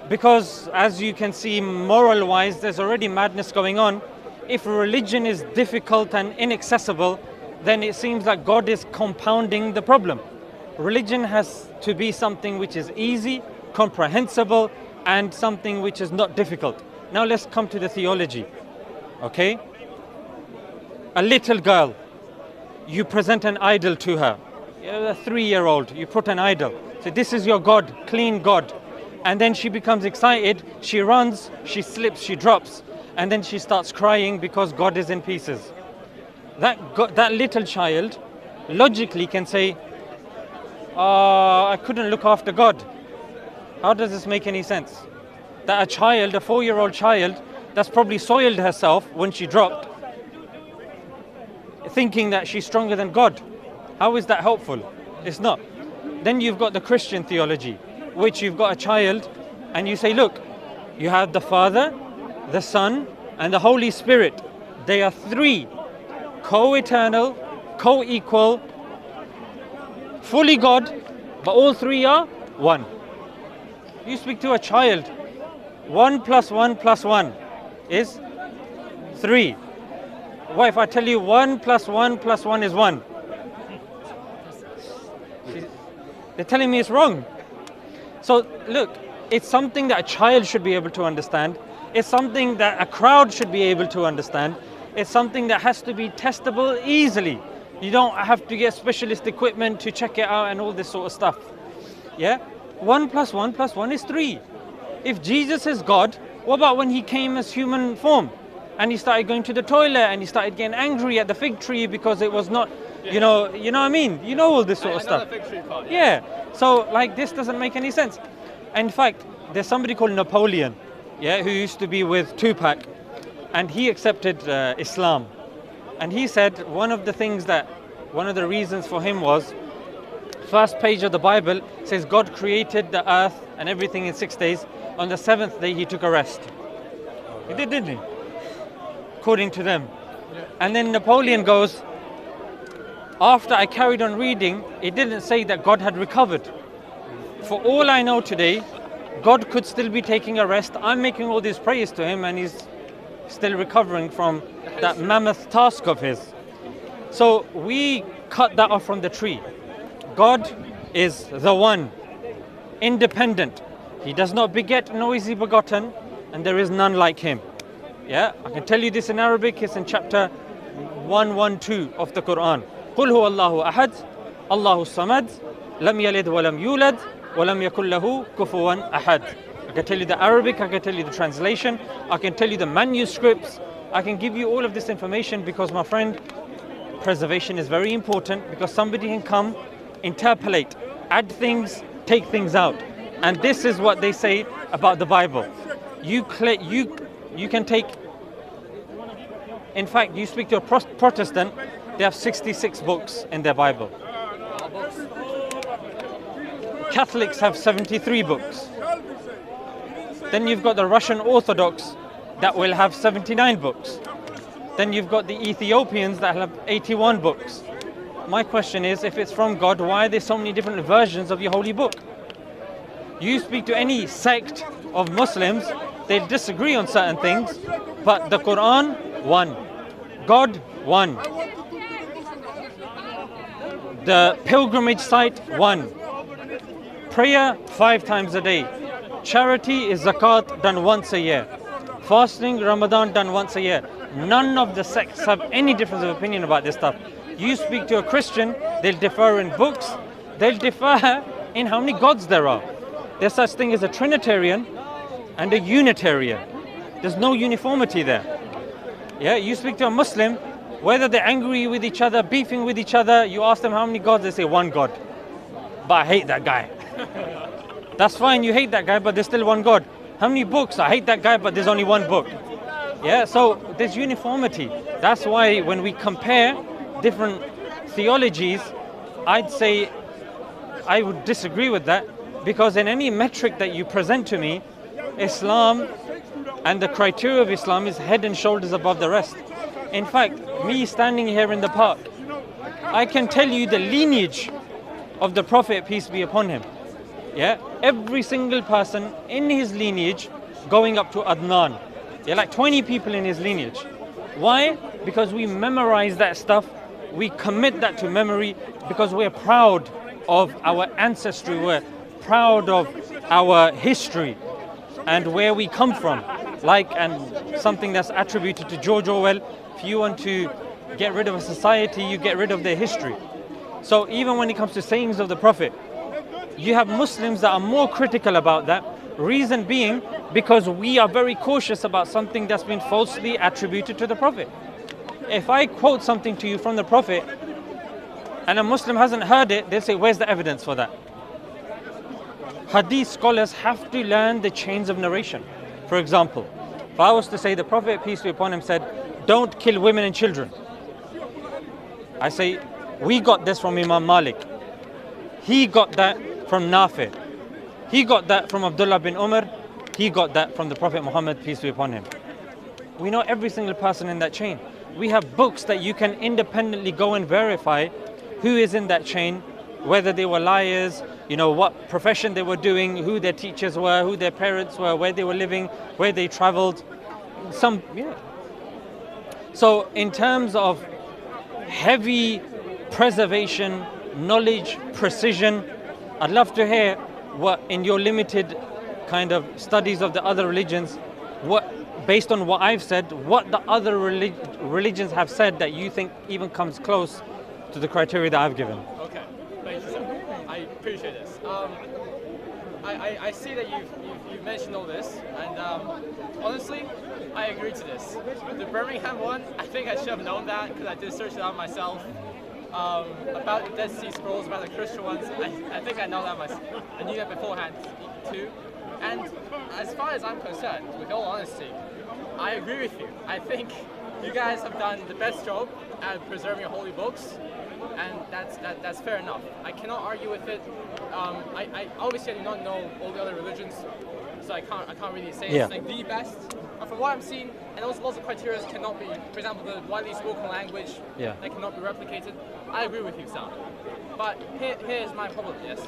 Because as you can see, moral-wise, there's already madness going on. If religion is difficult and inaccessible, then it seems like God is compounding the problem. Religion has to be something which is easy, comprehensible, and something which is not difficult. Now let's come to the theology. Okay? A little girl, you present an idol to her. A 3-year-old, you put an idol. So this is your God, clean God. And then she becomes excited, she runs, she slips, she drops, and then she starts crying because God is in pieces. That little child logically can say, I couldn't look after God. How does this make any sense? That a child, a 4-year-old child, that's probably soiled herself when she dropped, thinking that she's stronger than God. How is that helpful? It's not. Then you've got the Christian theology, which you've got a child and you say, look, you have the Father, the Son, and the Holy Spirit. They are 3, co-eternal, co-equal, fully God, but all 3 are 1. You speak to a child, 1 + 1 + 1 is 3. What if I tell you 1 + 1 + 1 is 1? They're telling me it's wrong. So look, it's something that a child should be able to understand. It's something that a crowd should be able to understand. It's something that has to be testable easily. You don't have to get specialist equipment to check it out and all this sort of stuff. Yeah? 1 + 1 + 1 is 3. If Jesus is God, what about when he came as human form? And he started going to the toilet and he started getting angry at the fig tree because it was not, you know what I mean? You know all this sort of stuff. Yeah. So like this doesn't make any sense. In fact, there's somebody called Napoleon, who used to be with Tupac, and he accepted Islam. And he said one of the reasons for him was, first page of the Bible says God created the earth and everything in 6 days. On the 7th day he took a rest. He did, didn't he? According to them. And then Napoleon goes, after I carried on reading, it didn't say that God had recovered. For all I know today, God could still be taking a rest. I'm making all these prayers to him and he's still recovering from that mammoth task of his. So we cut that off from the tree. God is the one, independent. He does not beget nor is he begotten, and there is none like him. Yeah, I can tell you this in Arabic. It's in chapter 112 of the Quran. قُلْ هُوَ اللَّهُ أَحَدٌ اللَّهُ الصَّمَدُ لَمْ يَلِدْ وَلَمْ يُولَدْ وَلَمْ يَكُنْ لَهُ كُفُوًا أَحَدٌ. I can tell you the Arabic, I can tell you the translation, I can tell you the manuscripts, I can give you all of this information because, my friend, preservation is very important because somebody can come, interpolate, add things, take things out. And this is what they say about the Bible. You can take, in fact, you speak to a Protestant, they have 66 books in their Bible. Catholics have 73 books. Then you've got the Russian Orthodox that will have 79 books. Then you've got the Ethiopians that have 81 books. My question is, if it's from God, why are there so many different versions of your holy book? You speak to any sect of Muslims, they'll disagree on certain things, but the Quran, one. God, one. The pilgrimage site, one. Prayer, 5 times a day. Charity is zakat done once a year. Fasting, Ramadan done once a year. None of the sects have any difference of opinion about this stuff. You speak to a Christian, they'll differ in books, they'll differ in how many gods there are. There's such thing as a Trinitarian and a Unitarian. There's no uniformity there. Yeah, you speak to a Muslim, whether they're angry with each other, beefing with each other, you ask them how many gods, they say one God. But I hate that guy. That's fine, you hate that guy, but there's still one God. How many books? I hate that guy, but there's only one book. Yeah, so there's uniformity. That's why when we compare different theologies, I'd say I would disagree with that, because in any metric that you present to me, Islam And the criteria of Islam is head and shoulders above the rest. In fact, me standing here in the park, I can tell you the lineage of the Prophet, peace be upon him. Yeah, every single person in his lineage going up to Adnan. Yeah, like 20 people in his lineage. Why? Because we memorize that stuff. We commit that to memory because we're proud of our ancestry. We're proud of our history and where we come from. And something that's attributed to George Orwell, if you want to get rid of a society, you get rid of their history. So even when it comes to sayings of the Prophet, you have Muslims that are more critical about that. Reason being, because we are very cautious about something that's been falsely attributed to the Prophet. If I quote something to you from the Prophet and a Muslim hasn't heard it, they'll say, where's the evidence for that? Hadith scholars have to learn the chains of narration. For example, if I was to say the Prophet, peace be upon him, said, don't kill women and children. I say, we got this from Imam Malik. He got that from Nafi. He got that from Abdullah bin Umar. He got that from the Prophet Muhammad, peace be upon him. We know every single person in that chain. We have books that you can independently go and verify who is in that chain, whether they were liars, what profession they were doing, who their teachers were, who their parents were, where they were living, where they traveled. So in terms of heavy preservation, knowledge, precision, I'd love to hear what, in your limited kind of studies of the other religions, based on what I've said, what the other religions have said that you think even comes close to the criteria that I've given. Okay, thank you, sir. I appreciate this. I see that you've mentioned all this, and honestly, I agree to this. The Birmingham one, I think I should have known that because I did search it out myself. About the Dead Sea Scrolls, about the Christian ones, I think I know that myself. I knew that beforehand too. And as far as I'm concerned, with all honesty, I agree with you. I think you guys have done the best job at preserving your holy books, and that's fair enough. I cannot argue with it. I obviously do not know all the other religions, so I can't really say it's like the best. But from what I'm seeing, and also lots of criteria cannot be, for example, the widely spoken language that cannot be replicated. I agree with you, Sam. But here's my problem, yes?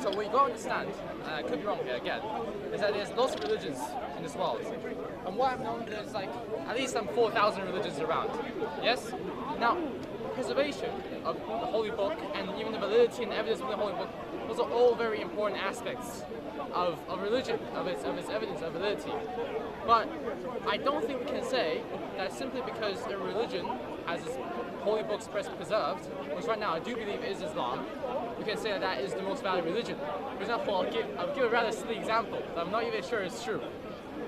So what you got to understand, and I could be wrong here again, is that there's lots of religions in this world. And what I've known, there's like at least some 4,000 religions around. Yes? Now, preservation of the Holy Book and even the validity and evidence of the Holy Book, those are all very important aspects of religion, of its evidence, of validity. But I don't think we can say that simply because a religion has its holy books preserved, which right now I do believe is Islam, we can say that that is the most valid religion. For example, I'll give a rather silly example that I'm not even sure is true.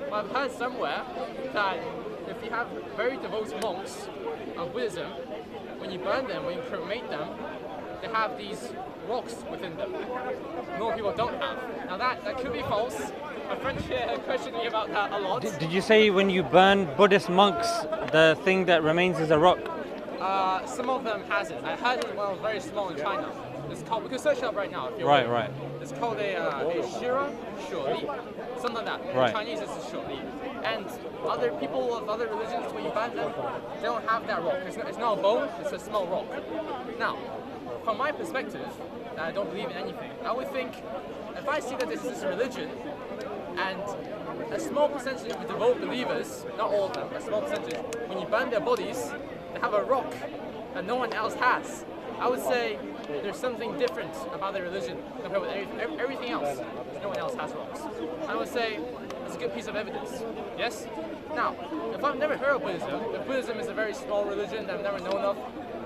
But I've heard somewhere that if you have very devout monks of Buddhism, when you burn them, when you cremate them, they have these rocks within them. Normal people don't have. Now that could be false. My friend here questioned me about that a lot. Did you say when you burn Buddhist monks, the thing that remains is a rock? Some of them has it. I heard it when I was very small in China. It's called, we can search it up right now if you're right. It's called a shira, shuli, something like that. Right. In Chinese it's a shuli. And other people of other religions, when you burn them, they don't have that rock. It's not a bone, it's a small rock. Now, from my perspective, I don't believe in anything. I would think, if I see that this is a religion, and a small percentage of the devout believers, not all of them, a small percentage, when you burn their bodies, they have a rock that no one else has. I would say there's something different about their religion compared with everything else. No one else has rocks. I would say it's a good piece of evidence. Yes? Now, if I've never heard of Buddhism, if Buddhism is a very small religion that I've never known of,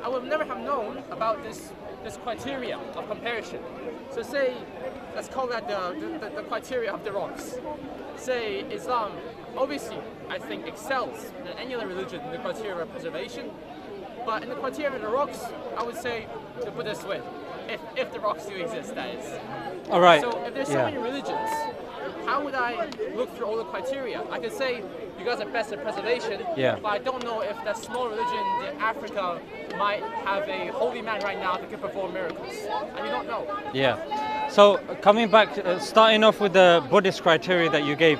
I would never have known about this criteria of comparison. So say, let's call that the criteria of the rocks. Say Islam, obviously, I think excels than any other religion in the criteria of preservation. But in the criteria of the rocks, I would say the Buddhists win. If the rocks do exist, that is. All right. So if there's so many religions, how would I look through all the criteria? I could say you guys are best at preservation, but I don't know if that small religion in Africa might have a holy man right now that can perform miracles. I do not know. Yeah. So coming back, starting off with the Buddhist criteria that you gave,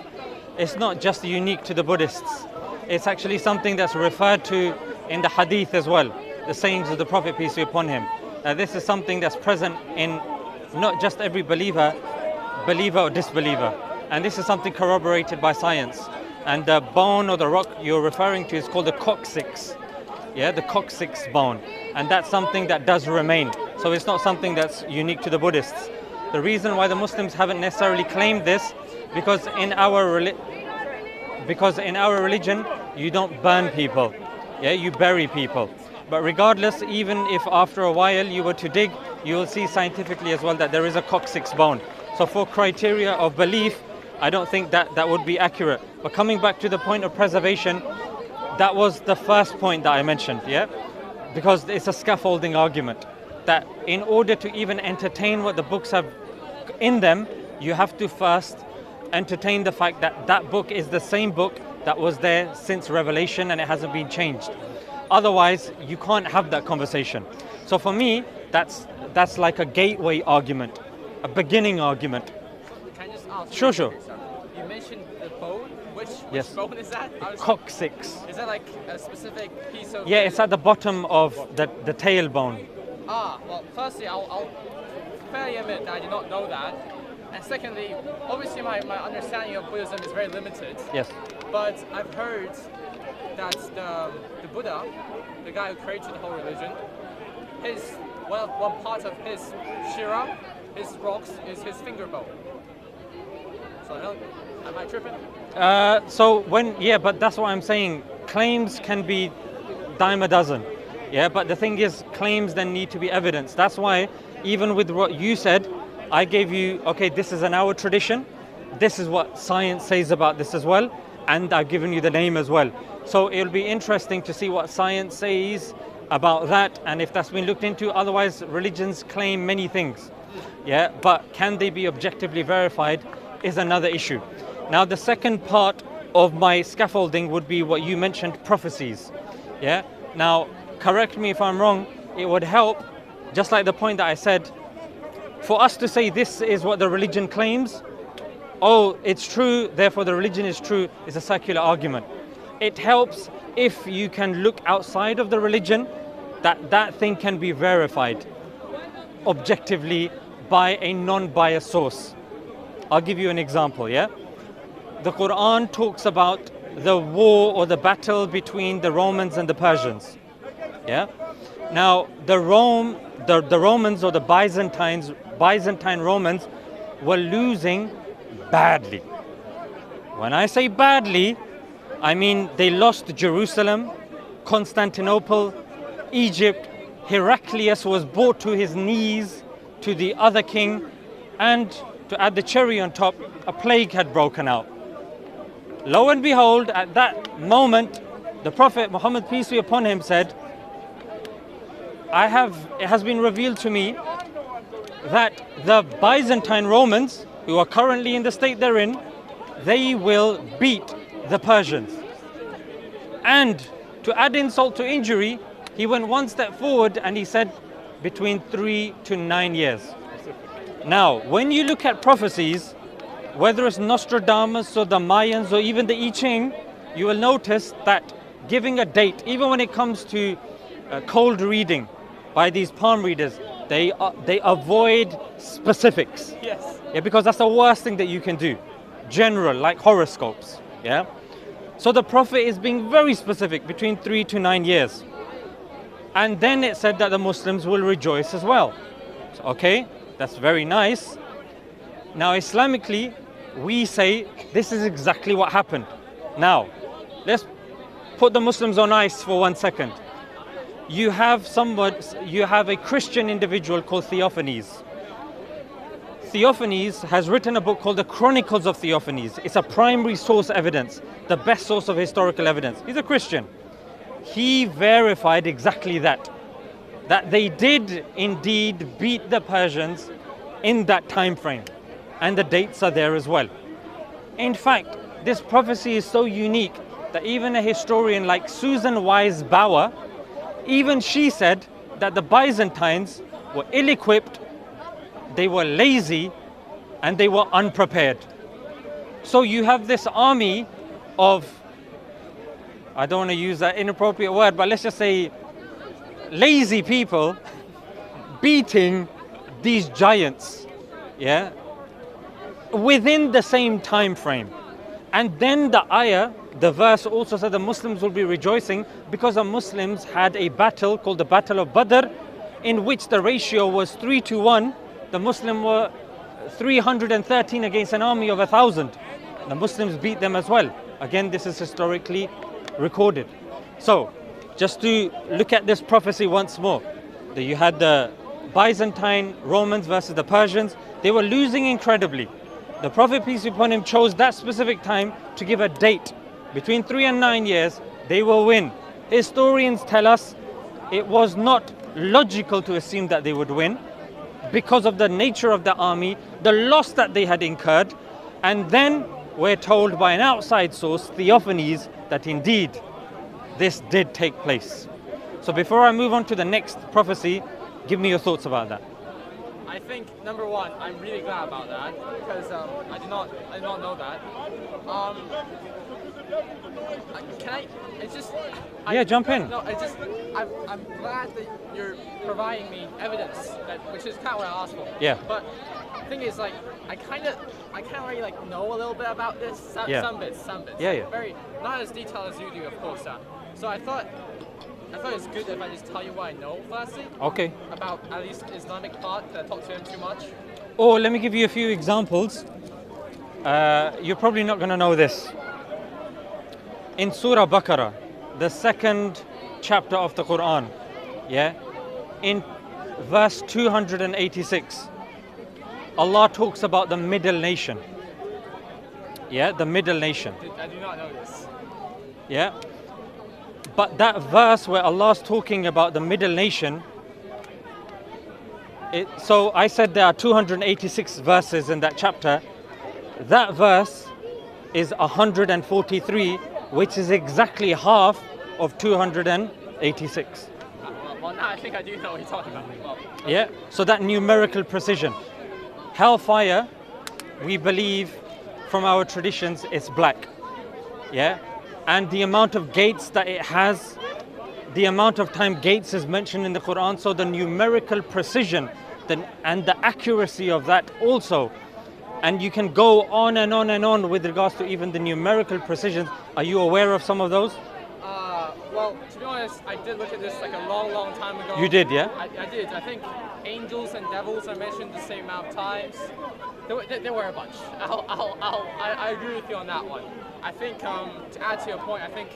it's not just unique to the Buddhists. It's actually something that's referred to in the hadith as well, the sayings of the Prophet, peace be upon him. This is something that's present in not just every believer or disbeliever. And this is something corroborated by science. And the bone or the rock you're referring to is called the coccyx. Yeah, the coccyx bone. And that's something that does remain. So it's not something that's unique to the Buddhists. The reason why the Muslims haven't necessarily claimed this, because in our religion, you don't burn people. Yeah, you bury people. But regardless, even if after a while you were to dig, you will see scientifically as well that there is a coccyx bone. So for criteria of belief, I don't think that would be accurate. But coming back to the point of preservation, that was the first point that I mentioned, yeah? Because it's a scaffolding argument, that in order to even entertain what the books have in them, you have to first entertain the fact that that book is the same book that was there since Revelation and it hasn't been changed. Otherwise, you can't have that conversation. So for me, that's like a gateway argument, a beginning argument. Can I just ask? Sure. You mentioned the bone. Which yes. bone is that? Coccyx. Is that like a specific piece of... Yeah, it's at the bottom of the tailbone. Well, firstly, I'll fairly admit that I did not know that. And secondly, obviously my understanding of Buddhism is very limited. Yes. But I've heard that the Buddha, the guy who created the whole religion, one part of his shira, his rocks, is his finger bone. So am I tripping? But that's what I'm saying. Claims can be dime a dozen. Yeah, but the thing is, claims then need to be evidence. That's why, even with what you said, I gave you, okay, this is an our tradition. This is what science says about this as well. And I've given you the name as well. So it'll be interesting to see what science says about that and if that's been looked into. Otherwise, religions claim many things. Yeah, but can they be objectively verified is another issue. Now, the second part of my scaffolding would be what you mentioned, prophecies. Yeah. Now, correct me if I'm wrong, it would help, just like the point that I said, for us to say this is what the religion claims, oh, it's true, therefore the religion is true, is a circular argument. It helps if you can look outside of the religion, that thing can be verified objectively by a non-biased source. I'll give you an example, yeah? The Quran talks about the war or the battle between the Romans and the Persians. Yeah? Now, the Romans or the Byzantine Romans were losing badly. When I say badly, I mean they lost Jerusalem, Constantinople, Egypt. Heraclius was brought to his knees to the other king, and to add the cherry on top, a plague had broken out. Lo and behold, at that moment, the Prophet Muhammad, peace be upon him, said, it has been revealed to me that the Byzantine Romans, who are currently in the state they're in, they will beat the Persians. And to add insult to injury, he went one step forward and he said between 3 to 9 years. Now, when you look at prophecies, whether it's Nostradamus or the Mayans or even the I Ching, you will notice that giving a date, even when it comes to cold reading by these palm readers, they avoid specifics. Yes. Yeah, because that's the worst thing that you can do. General, like horoscopes. Yeah. So the Prophet is being very specific, between 3 to 9 years. And then it said that the Muslims will rejoice as well. So, okay, that's very nice. Now, Islamically, we say this is exactly what happened. Now, let's put the Muslims on ice for 1 second. You have a Christian individual called Theophanes. Theophanes has written a book called the Chronicles of Theophanes. It's a primary source evidence, the best source of historical evidence. He's a Christian. He verified exactly that they did indeed beat the Persians in that time frame. And the dates are there as well. In fact, this prophecy is so unique that even a historian like Susan Wise Bauer, even she said that the Byzantines were ill-equipped, they were lazy, and they were unprepared. So you have this army of, I don't want to use that inappropriate word, but let's just say lazy people beating these giants, yeah, within the same time frame. And then the ayah, the verse also said the Muslims will be rejoicing because the Muslims had a battle called the Battle of Badr, in which the ratio was 3-1. The Muslims were 313 against an army of 1,000. The Muslims beat them as well. Again, this is historically recorded. So, just to look at this prophecy once more, that you had the Byzantine Romans versus the Persians. They were losing incredibly. The Prophet, peace be upon him, chose that specific time to give a date. Between 3 and 9 years, they will win. Historians tell us it was not logical to assume that they would win because of the nature of the army, the loss that they had incurred, and then we're told by an outside source, Theophanes, that indeed this did take place. So before I move on to the next prophecy, give me your thoughts about that. I think number one, I'm really glad about that because I did not know that. Can I? It's just. Yeah, jump in. No, it's just. I'm glad that you're providing me evidence, which is kind of what I asked for. Yeah. But the thing is, like, I kind of already like know a little bit about this. Some bits. Yeah, yeah. Very not as detailed as you do, of course. So I thought it's good if I just tell you what I know firstly. Okay. About at least Islamic part, that I talk to him too much. Or let me give you a few examples. You're probably not going to know this. In Surah Baqarah, the second chapter of the Quran, yeah, in verse 286, Allah talks about the middle nation. Yeah, the middle nation. I do not know this. Yeah. But that verse where Allah's talking about the middle nation, so I said there are 286 verses in that chapter. That verse is 143, which is exactly half of 286. Well, now I think I do know what you're talking about. Well, yeah, so that numerical precision. Hellfire, we believe from our traditions, it's black. Yeah. And the amount of gates that it has, the amount of time gates is mentioned in the Quran, so the numerical precision and the accuracy of that also. And you can go on and on and on with regards to even the numerical precision. Are you aware of some of those? Well, to be honest, I did look at this like a long time ago. You did, yeah? I did. I think angels and devils are mentioned the same amount of times. There were a bunch. I agree with you on that one. I think, to add to your point, I think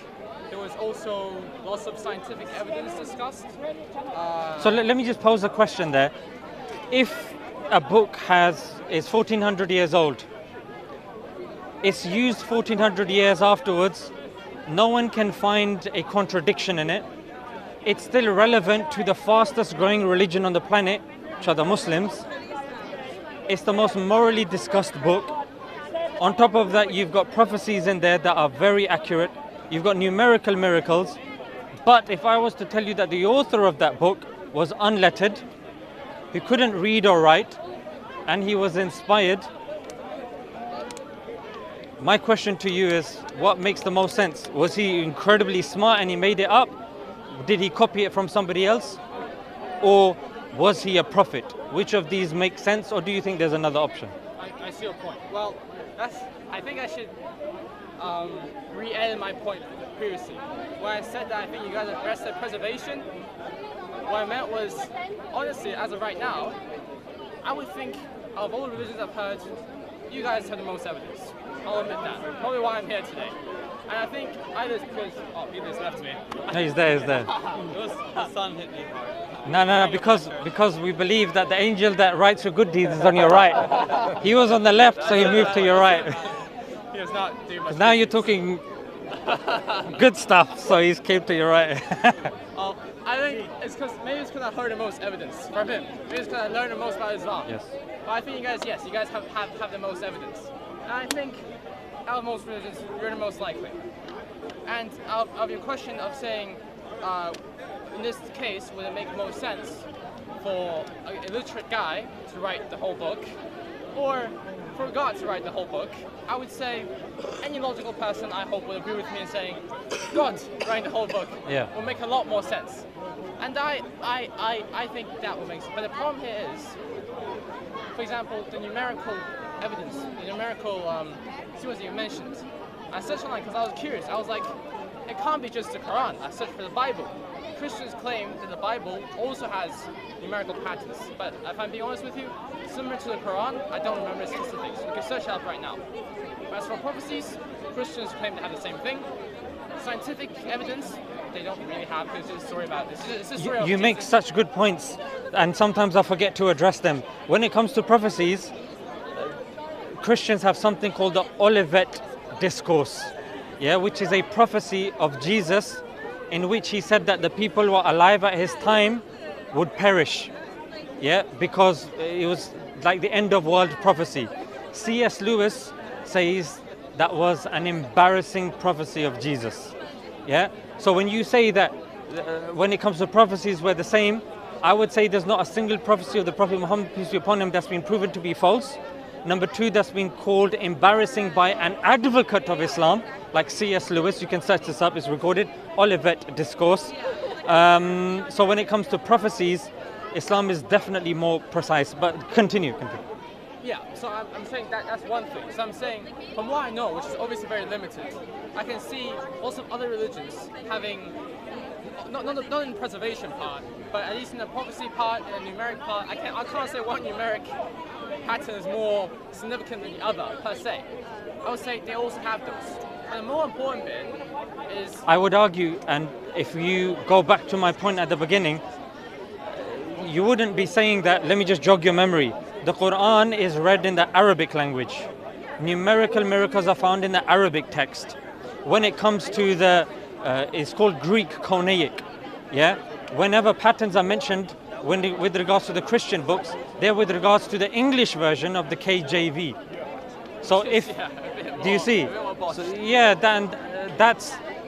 there was also lots of scientific evidence discussed. So let me just pose a question there. If a book is 1400 years old, it's used 1400 years afterwards, no one can find a contradiction in it. It's still relevant to the fastest growing religion on the planet, which are the Muslims. It's the most morally discussed book. On top of that, you've got prophecies in there that are very accurate. You've got numerical miracles. But if I was to tell you that the author of that book was unlettered, he couldn't read or write, and he was inspired, my question to you is, what makes the most sense? Was he incredibly smart and he made it up? Did he copy it from somebody else? Or was he a prophet? Which of these makes sense, or do you think there's another option? I see your point. Well, I think I should re-edit my point previously. When I said that I think you guys are best at preservation, what I meant was, honestly, as of right now, I would think of all the religions I've heard, you guys have the most evidence. I'll admit that. Probably why I'm here today. And I think either it's because, Peter's left me. No, he's there. The sun hit me hard. No, because we believe that the angel that writes your good deeds is on your right. He was on the left, so he moved to your right. He was not doing much. Now you're talking good stuff, so he's came to your right. I think it's because I heard the most evidence from him. Maybe it's because I learned the most about Islam. Yes. But I think you guys have the most evidence. And I think out of most religions, you're the most likely. And of your question of saying, in this case, would it make most sense for a illiterate guy to write the whole book, or for God to write the whole book, I would say any logical person, I hope, will agree with me in saying God writing the whole book will make a lot more sense. And I think that will make sense. But the problem here is, for example, the numerical evidence, the numerical sequence that you mentioned. I searched online because I was curious. I was like, it can't be just the Quran. I searched for the Bible. Christians claim that the Bible also has numerical patterns. But if I'm being honest with you, similar to the Quran, I don't remember specifics. You can search it up right now. But as for prophecies, Christians claim to have the same thing. Scientific evidence, they don't really have, because it's a story about this. It's a story of you make such good points, and sometimes I forget to address them. When it comes to prophecies, Christians have something called the Olivet Discourse, which is a prophecy of Jesus, in which he said that the people who are alive at his time would perish, because it was like the end of world prophecy. C.S. Lewis says that was an embarrassing prophecy of Jesus. So when you say that when it comes to prophecies we're the same, I would say there's not a single prophecy of the Prophet Muhammad, peace be upon him, that's been proven to be false. Number two, that's been called embarrassing by an advocate of Islam, like C.S. Lewis. You can search this up, it's recorded, Olivet Discourse. So when it comes to prophecies, Islam is definitely more precise, but continue. Yeah, so I'm saying that's one thing. So I'm saying, from what I know, which is obviously very limited, I can see lots of other religions having, not in the preservation part, but at least in the prophecy part and the numeric part, I can't say one numeric pattern is more significant than the other, per se. I would say they also have those. And the more important bit is... I would argue, and if you go back to my point at the beginning, you wouldn't be saying that, let me just jog your memory. The Quran is read in the Arabic language. Numerical miracles are found in the Arabic text. When it comes to the, it's called Greek Konaic, whenever patterns are mentioned with regards to the Christian books, they're with regards to the English version of the KJV. So if, do you see? So,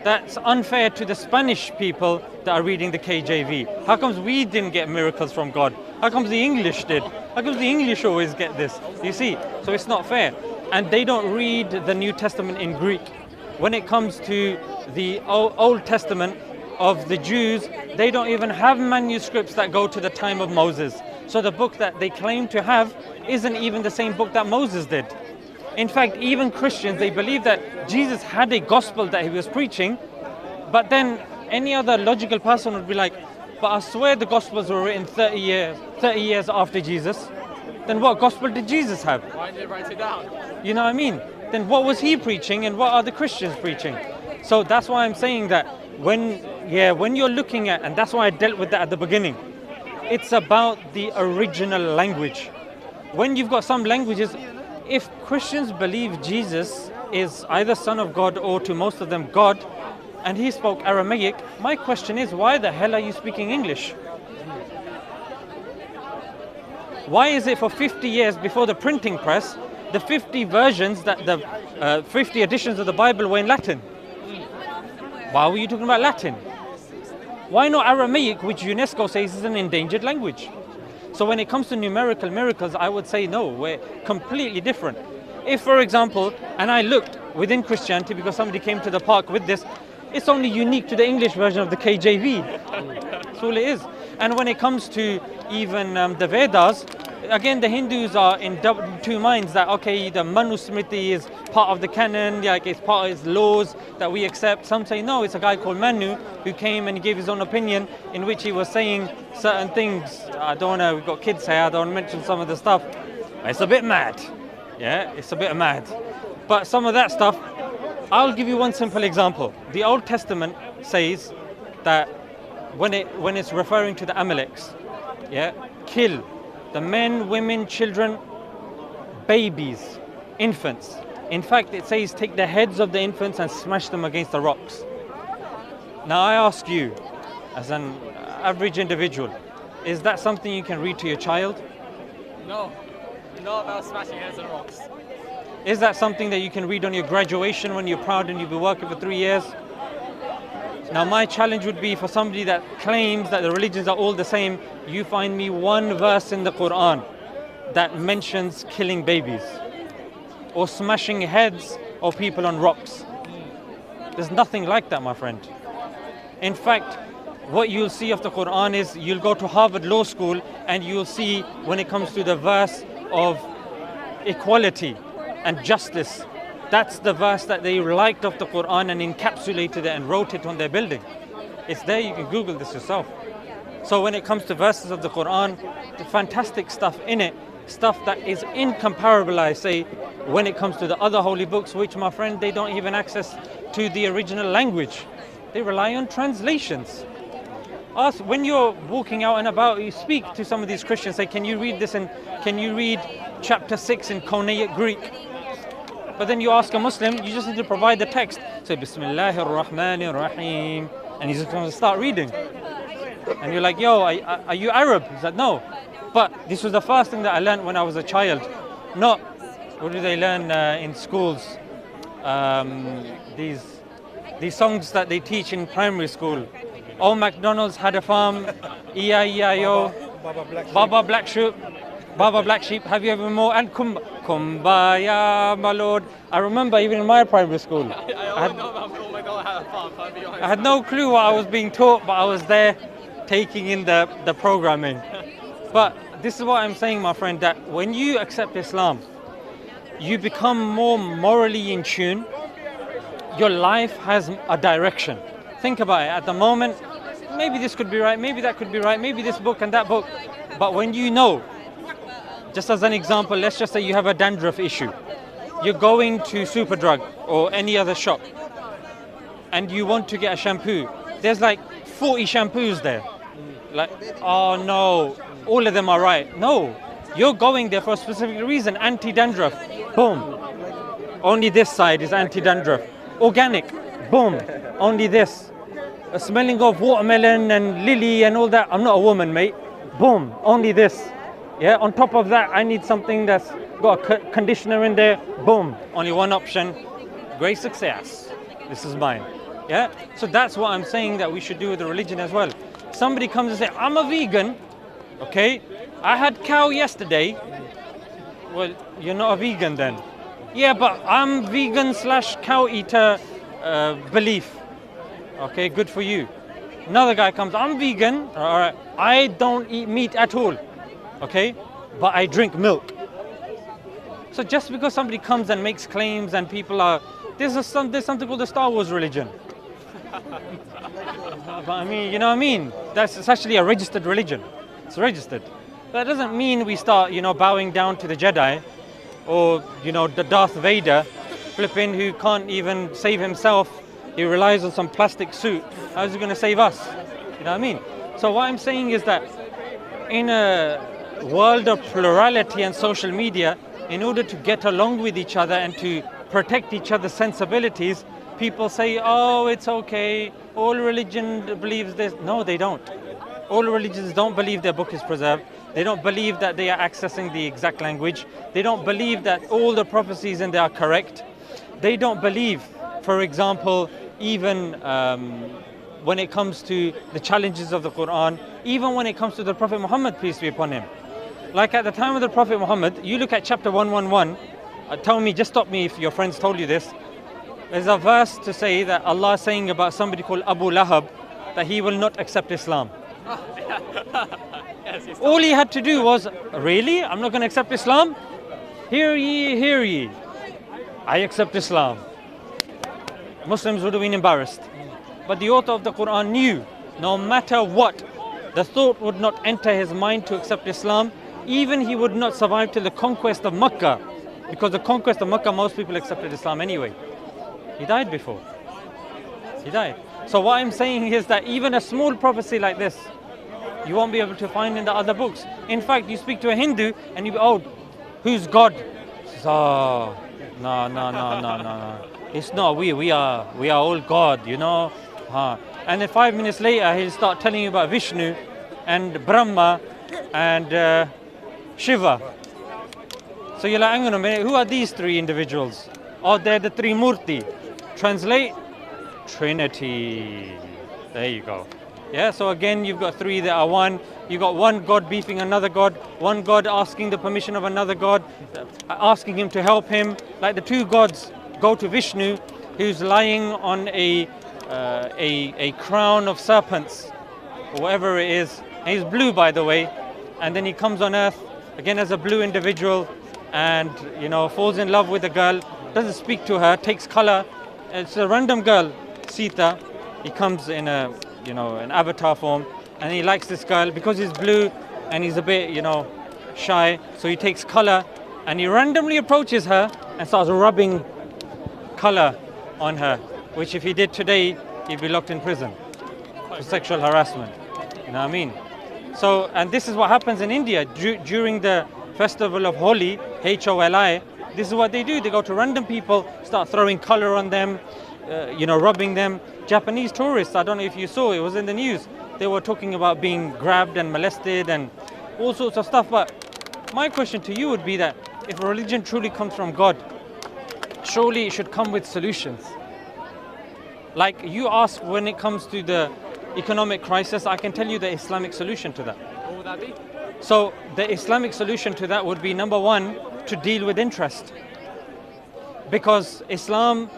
that's unfair to the Spanish people that are reading the KJV. How comes we didn't get miracles from God? How comes the English did? How comes the English always get this? You see, so it's not fair. And they don't read the New Testament in Greek. When it comes to the Old Testament of the Jews, they don't even have manuscripts that go to the time of Moses. So the book that they claim to have isn't even the same book that Moses did. In fact, even Christians, they believe that Jesus had a gospel that he was preaching, but then any other logical person would be like, but I swear the Gospels were written 30 years after Jesus. Then what gospel did Jesus have? Why did he write it down? You know what I mean? Then what was he preaching and what are the Christians preaching? So that's why I'm saying that when you're looking at, and that's why I dealt with that at the beginning, it's about the original language. When you've got some languages, if Christians believe Jesus is either Son of God or to most of them God, and he spoke Aramaic, my question is, why the hell are you speaking English? Why is it for 50 years before the printing press, the 50 versions, that the 50 editions of the Bible were in Latin? Why were you talking about Latin? Why not Aramaic, which UNESCO says is an endangered language? So when it comes to numerical miracles, I would say no, we're completely different. If, for example, and I looked within Christianity because somebody came to the park with this, it's only unique to the English version of the KJV. That's all it is. And when it comes to even the Vedas, again, the Hindus are in two minds that, okay, the Manusmriti is part of the canon, like it's part of his laws that we accept. Some say, no, it's a guy called Manu who came and he gave his own opinion in which he was saying certain things. I don't know, we've got kids here, I don't mention some of the stuff. It's a bit mad. It's a bit mad. But some of that stuff, I'll give you one simple example. The Old Testament says that when it's referring to the Amaleks, kill the men, women, children, babies, infants. In fact, it says take the heads of the infants and smash them against the rocks. Now I ask you, as an average individual, is that something you can read to your child? No, not about smashing heads on rocks. Is that something that you can read on your graduation when you're proud and you've been working for 3 years? Now my challenge would be for somebody that claims that the religions are all the same, you find me one verse in the Quran that mentions killing babies. or smashing heads of people on rocks. There's nothing like that, my friend. In fact, what you'll see of the Quran is you'll go to Harvard Law School and you'll see when it comes to the verse of equality and justice, that's the verse that they liked of the Quran and encapsulated it and wrote it on their building. It's there, you can Google this yourself. So when it comes to verses of the Quran, the fantastic stuff in it, stuff that is incomparable, I say, when it comes to the other holy books, which, my friend, they don't even access to the original language. They rely on translations. Ask, when you're walking out and about, you speak to some of these Christians, say, can you read this and can you read chapter 6 in Koinonic Greek? But then you ask a Muslim, you just need to provide the text. Say, Bismillahir Rahmanir Rahim. And he's just going to start reading. And you're like, yo, are you Arab? He's like, no. But this was the first thing that I learned when I was a child. Not, what do they learn in schools? These songs that they teach in primary school. Old MacDonald's had a farm, E-I-E-I-O, Baba Black Sheep, Baba Black Sheep, have you ever more? And Kumbaya, my lord. I remember even in my primary school, I had no clue what I was being taught, but I was there taking in the programming. But this is what I'm saying, my friend, that when you accept Islam, you become more morally in tune. Your life has a direction. Think about it. At the moment, maybe this could be right, maybe that could be right, maybe this book and that book. But when you know, just as an example, let's just say you have a dandruff issue. You're going to Superdrug or any other shop and you want to get a shampoo. There's like 40 shampoos there. Like, oh no, all of them are right. No, you're going there for a specific reason. Anti-dandruff, boom. Only this side is anti-dandruff. Organic, boom. Only this. A smelling of watermelon and lily and all that. I'm not a woman, mate. Boom, only this. Yeah, on top of that, I need something that's got a conditioner in there. Boom, only one option. Great success. This is mine. Yeah, so that's what I'm saying that we should do with the religion as well. Somebody comes and says, I'm a vegan. Okay, I had cow yesterday. Well, you're not a vegan then. Yeah, but I'm vegan / cow eater belief. Okay, good for you. Another guy comes, I'm vegan. All right, I don't eat meat at all. Okay, but I drink milk. So just because somebody comes and makes claims and people are, there's something called the Star Wars religion. But I mean, you know what I mean? It's actually a registered religion. It's registered. That doesn't mean we start, bowing down to the Jedi or, the Darth Vader, flipping, who can't even save himself. He relies on some plastic suit. How's he going to save us? You know what I mean? So what I'm saying is that in a world of plurality and social media, in order to get along with each other and to protect each other's sensibilities, people say, oh, it's okay, all religion believes this. No, they don't. All religions don't believe their book is preserved. They don't believe that they are accessing the exact language. They don't believe that all the prophecies in there are correct. They don't believe, for example, even when it comes to the challenges of the Quran, even when it comes to the Prophet Muhammad, peace be upon him. Like at the time of the Prophet Muhammad, you look at chapter 111, tell me, just stop me if your friends told you this. There's a verse to say that Allah is saying about somebody called Abu Lahab that he will not accept Islam. Yes, all he had to do was, really? I'm not going to accept Islam? Hear ye, hear ye. I accept Islam. Muslims would have been embarrassed. But the author of the Quran knew, no matter what, the thought would not enter his mind to accept Islam. Even he would not survive till the conquest of Makkah. Because the conquest of Makkah, most people accepted Islam anyway. He died before. He died. So what I'm saying is that even a small prophecy like this, you won't be able to find in the other books. In fact, you speak to a Hindu and you go, oh, who's God? He says, oh, no. It's not we are all God, And then 5 minutes later, he'll start telling you about Vishnu and Brahma and Shiva. So you're like, hang on a minute, who are these three individuals? Oh, they're the three Murti. Translate, Trinity. There you go. Yeah, so again, you've got three that are one. You've got one God beefing another God, one God asking the permission of another God, asking him to help him. Like the two gods go to Vishnu, who's lying on a crown of serpents, or whatever it is. And he's blue, by the way. And then he comes on earth, again as a blue individual, and falls in love with a girl, doesn't speak to her, takes color. It's a random girl, Sita. He comes in an avatar form, and he likes this girl because he's blue and he's a bit, shy. So he takes color and he randomly approaches her and starts rubbing color on her, which if he did today, he'd be locked in prison for sexual harassment. You know what I mean? So, and this is what happens in India during the festival of Holi, Holi. This is what they do. They go to random people, start throwing color on them, rubbing them. Japanese tourists, I don't know if you saw, it was in the news. They were talking about being grabbed and molested and all sorts of stuff. But my question to you would be that if religion truly comes from God, surely it should come with solutions. Like you ask when it comes to the economic crisis, I can tell you the Islamic solution to that. What would that be? So the Islamic solution to that would be, number one, to deal with interest. Because Islam,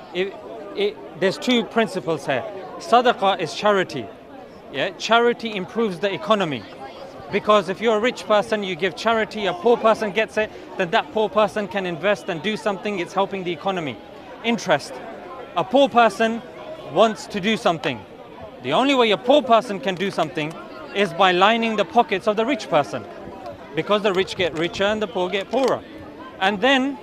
there's two principles here. Sadaqah is charity. Yeah, charity improves the economy. Because if you're a rich person, you give charity, a poor person gets it, then that poor person can invest and do something, it's helping the economy. Interest. A poor person wants to do something. The only way a poor person can do something is by lining the pockets of the rich person. Because the rich get richer and the poor get poorer. And then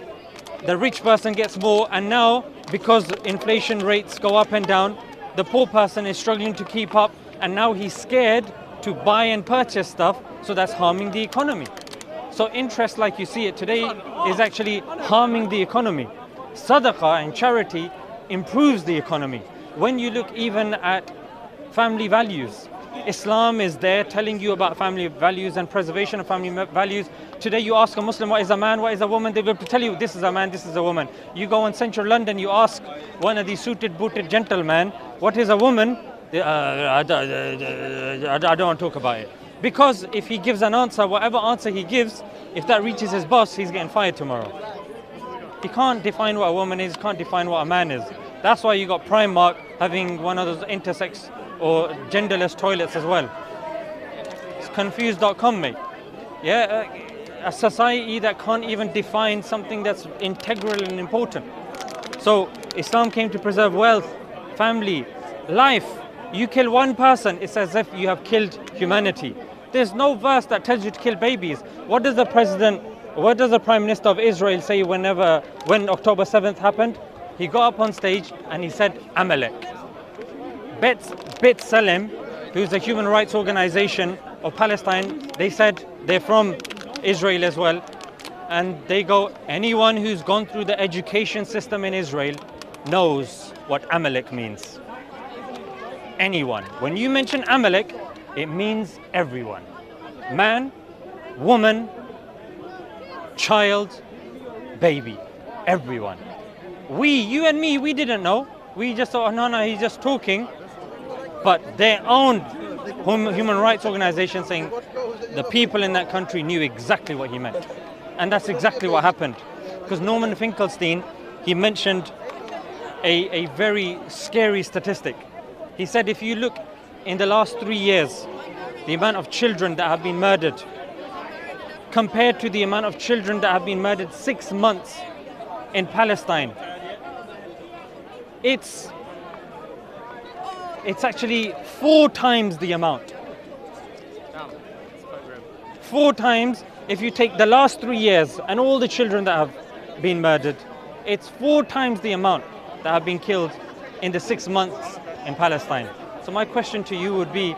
the rich person gets more, and now because inflation rates go up and down, the poor person is struggling to keep up, and now he's scared to buy and purchase stuff, so that's harming the economy. So interest, like you see it today, is actually harming the economy. Sadaqah and charity improves the economy. When you look even at family values, Islam is there telling you about family values and preservation of family values. Today you ask a Muslim what is a man, what is a woman, they will tell you this is a man, this is a woman. You go in central London, you ask one of these suited booted gentlemen what is a woman, I don't want to talk about it. Because if he gives an answer, whatever answer he gives, if that reaches his boss, he's getting fired tomorrow. He can't define what a woman is, can't define what a man is. That's why you got Primark having one of those intersex or genderless toilets as well. It's confused.com, mate. Yeah, a society that can't even define something that's integral and important. So Islam came to preserve wealth, family, life. You kill one person, it's as if you have killed humanity. There's no verse that tells you to kill babies. What does the Prime Minister of Israel say when October 7th happened? He got up on stage and he said, Amalek. B'Tselem, who's a human rights organization of Palestine, they said they're from Israel as well. And they go, anyone who's gone through the education system in Israel knows what Amalek means. Anyone. When you mention Amalek, it means everyone. Man, woman, child, baby, everyone. You and me, we didn't know. We just thought, oh, no, he's just talking. But their own human rights organization saying the people in that country knew exactly what he meant. And that's exactly what happened. Because Norman Finkelstein, he mentioned a very scary statistic. He said if you look in the last 3 years, the amount of children that have been murdered compared to the amount of children that have been murdered 6 months in Palestine, it's actually 4 times the amount. 4 times. If you take the last 3 years and all the children that have been murdered, it's 4 times the amount that have been killed in the 6 months in Palestine. So my question to you would be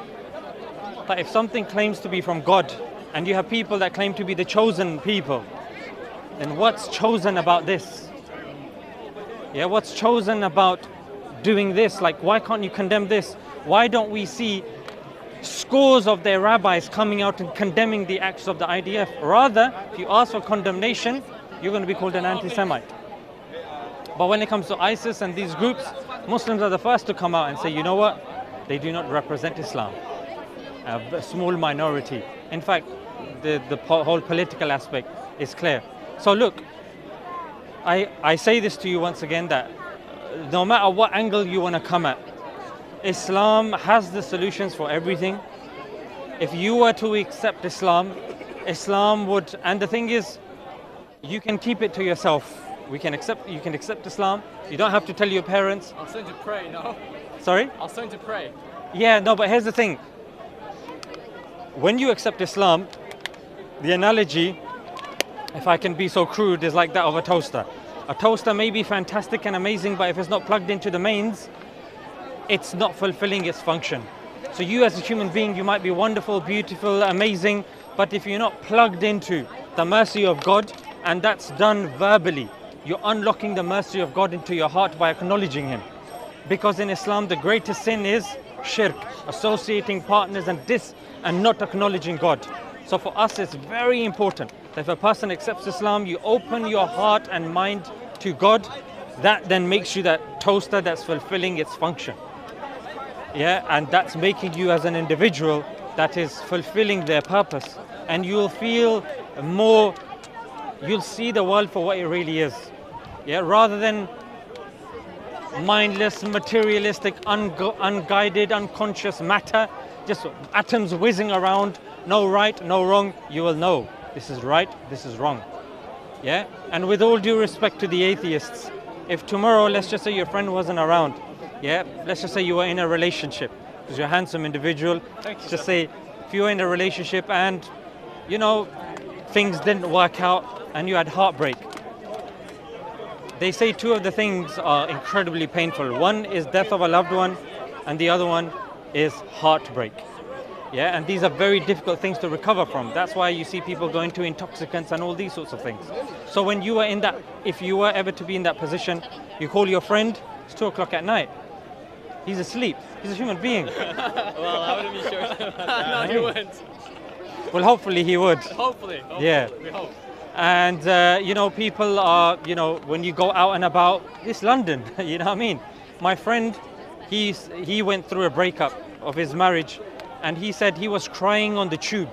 that if something claims to be from God and you have people that claim to be the chosen people, then what's chosen about this? Yeah, what's chosen about doing this? Like, why can't you condemn this? Why don't we see scores of their rabbis coming out and condemning the acts of the IDF? Rather, if you ask for condemnation, you're going to be called an anti-Semite. But when it comes to ISIS and these groups, Muslims are the first to come out and say, you know what? They do not represent Islam. a small minority. In fact, the whole political aspect is clear. So look, I say this to you once again, that no matter what angle you want to come at, Islam has the solutions for everything. If you were to accept Islam, Islam would, and the thing is, you can keep it to yourself. You can accept Islam. You don't have to tell your parents. I'll send to pray, no? Sorry? I'll send to pray. Yeah, no, but here's the thing. When you accept Islam, the analogy, if I can be so crude, is like that of a toaster. A toaster may be fantastic and amazing, but if it's not plugged into the mains, it's not fulfilling its function. So you as a human being, you might be wonderful, beautiful, amazing, but if you're not plugged into the mercy of God, and that's done verbally, you're unlocking the mercy of God into your heart by acknowledging Him. Because in Islam, the greatest sin is shirk, associating partners and not acknowledging God. So for us, it's very important that if a person accepts Islam, you open your heart and mind to God. That then makes you that toaster that's fulfilling its function. Yeah, and that's making you as an individual that is fulfilling their purpose. And you'll feel more, you'll see the world for what it really is. Yeah, rather than mindless, materialistic, unguided, unconscious matter, just atoms whizzing around, no right, no wrong. You will know this is right, this is wrong. Yeah, and with all due respect to the atheists, if tomorrow, let's just say your friend wasn't around, yeah, let's just say you were in a relationship, because you're a handsome individual. Just say if you were in a relationship and, you know, things didn't work out and you had heartbreak. They say two of the things are incredibly painful. One is death of a loved one, and the other one is heartbreak. Yeah, and these are very difficult things to recover from. That's why you see people going to intoxicants and all these sorts of things. So when you were in that, if you were ever to be in that position, you call your friend, it's 2 o'clock at night. He's asleep. He's a human being. Well, I wouldn't be sure. No, he wouldn't. Well, hopefully he would. Hopefully. Yeah. We hope. And, you know, people are, you know, when you go out and about, it's London, you know what I mean? My friend, he went through a breakup of his marriage, and he said he was crying on the tube.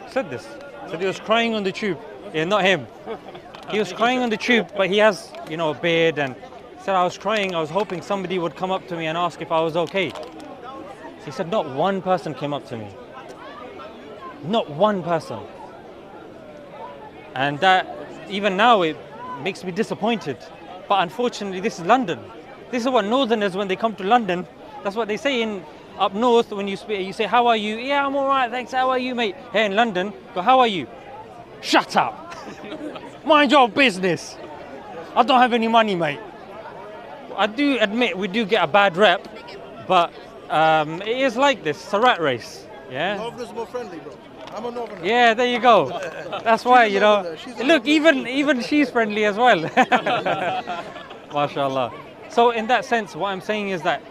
Said this. Said he was crying on the tube. Yeah, not him. He was crying on the tube, but he has, you know, a beard, and he said, I was crying, I was hoping somebody would come up to me and ask if I was okay. He said, not one person came up to me. Not one person. And that, even now, it makes me disappointed. But unfortunately, this is London. This is what Northerners, when they come to London, that's what they say in up north. When you speak, you say, how are you? Yeah, I'm all right, thanks. How are you, mate? Here in London, go, how are you? Shut up. Mind your business. I don't have any money, mate. I do admit we do get a bad rep, but it is like this. It's a rat race. Yeah. Northerners more friendly, bro. I'm a Northerner. Yeah, there you go. That's why, you know. Look, even she's friendly as well. MashaAllah. So in that sense, what I'm saying is that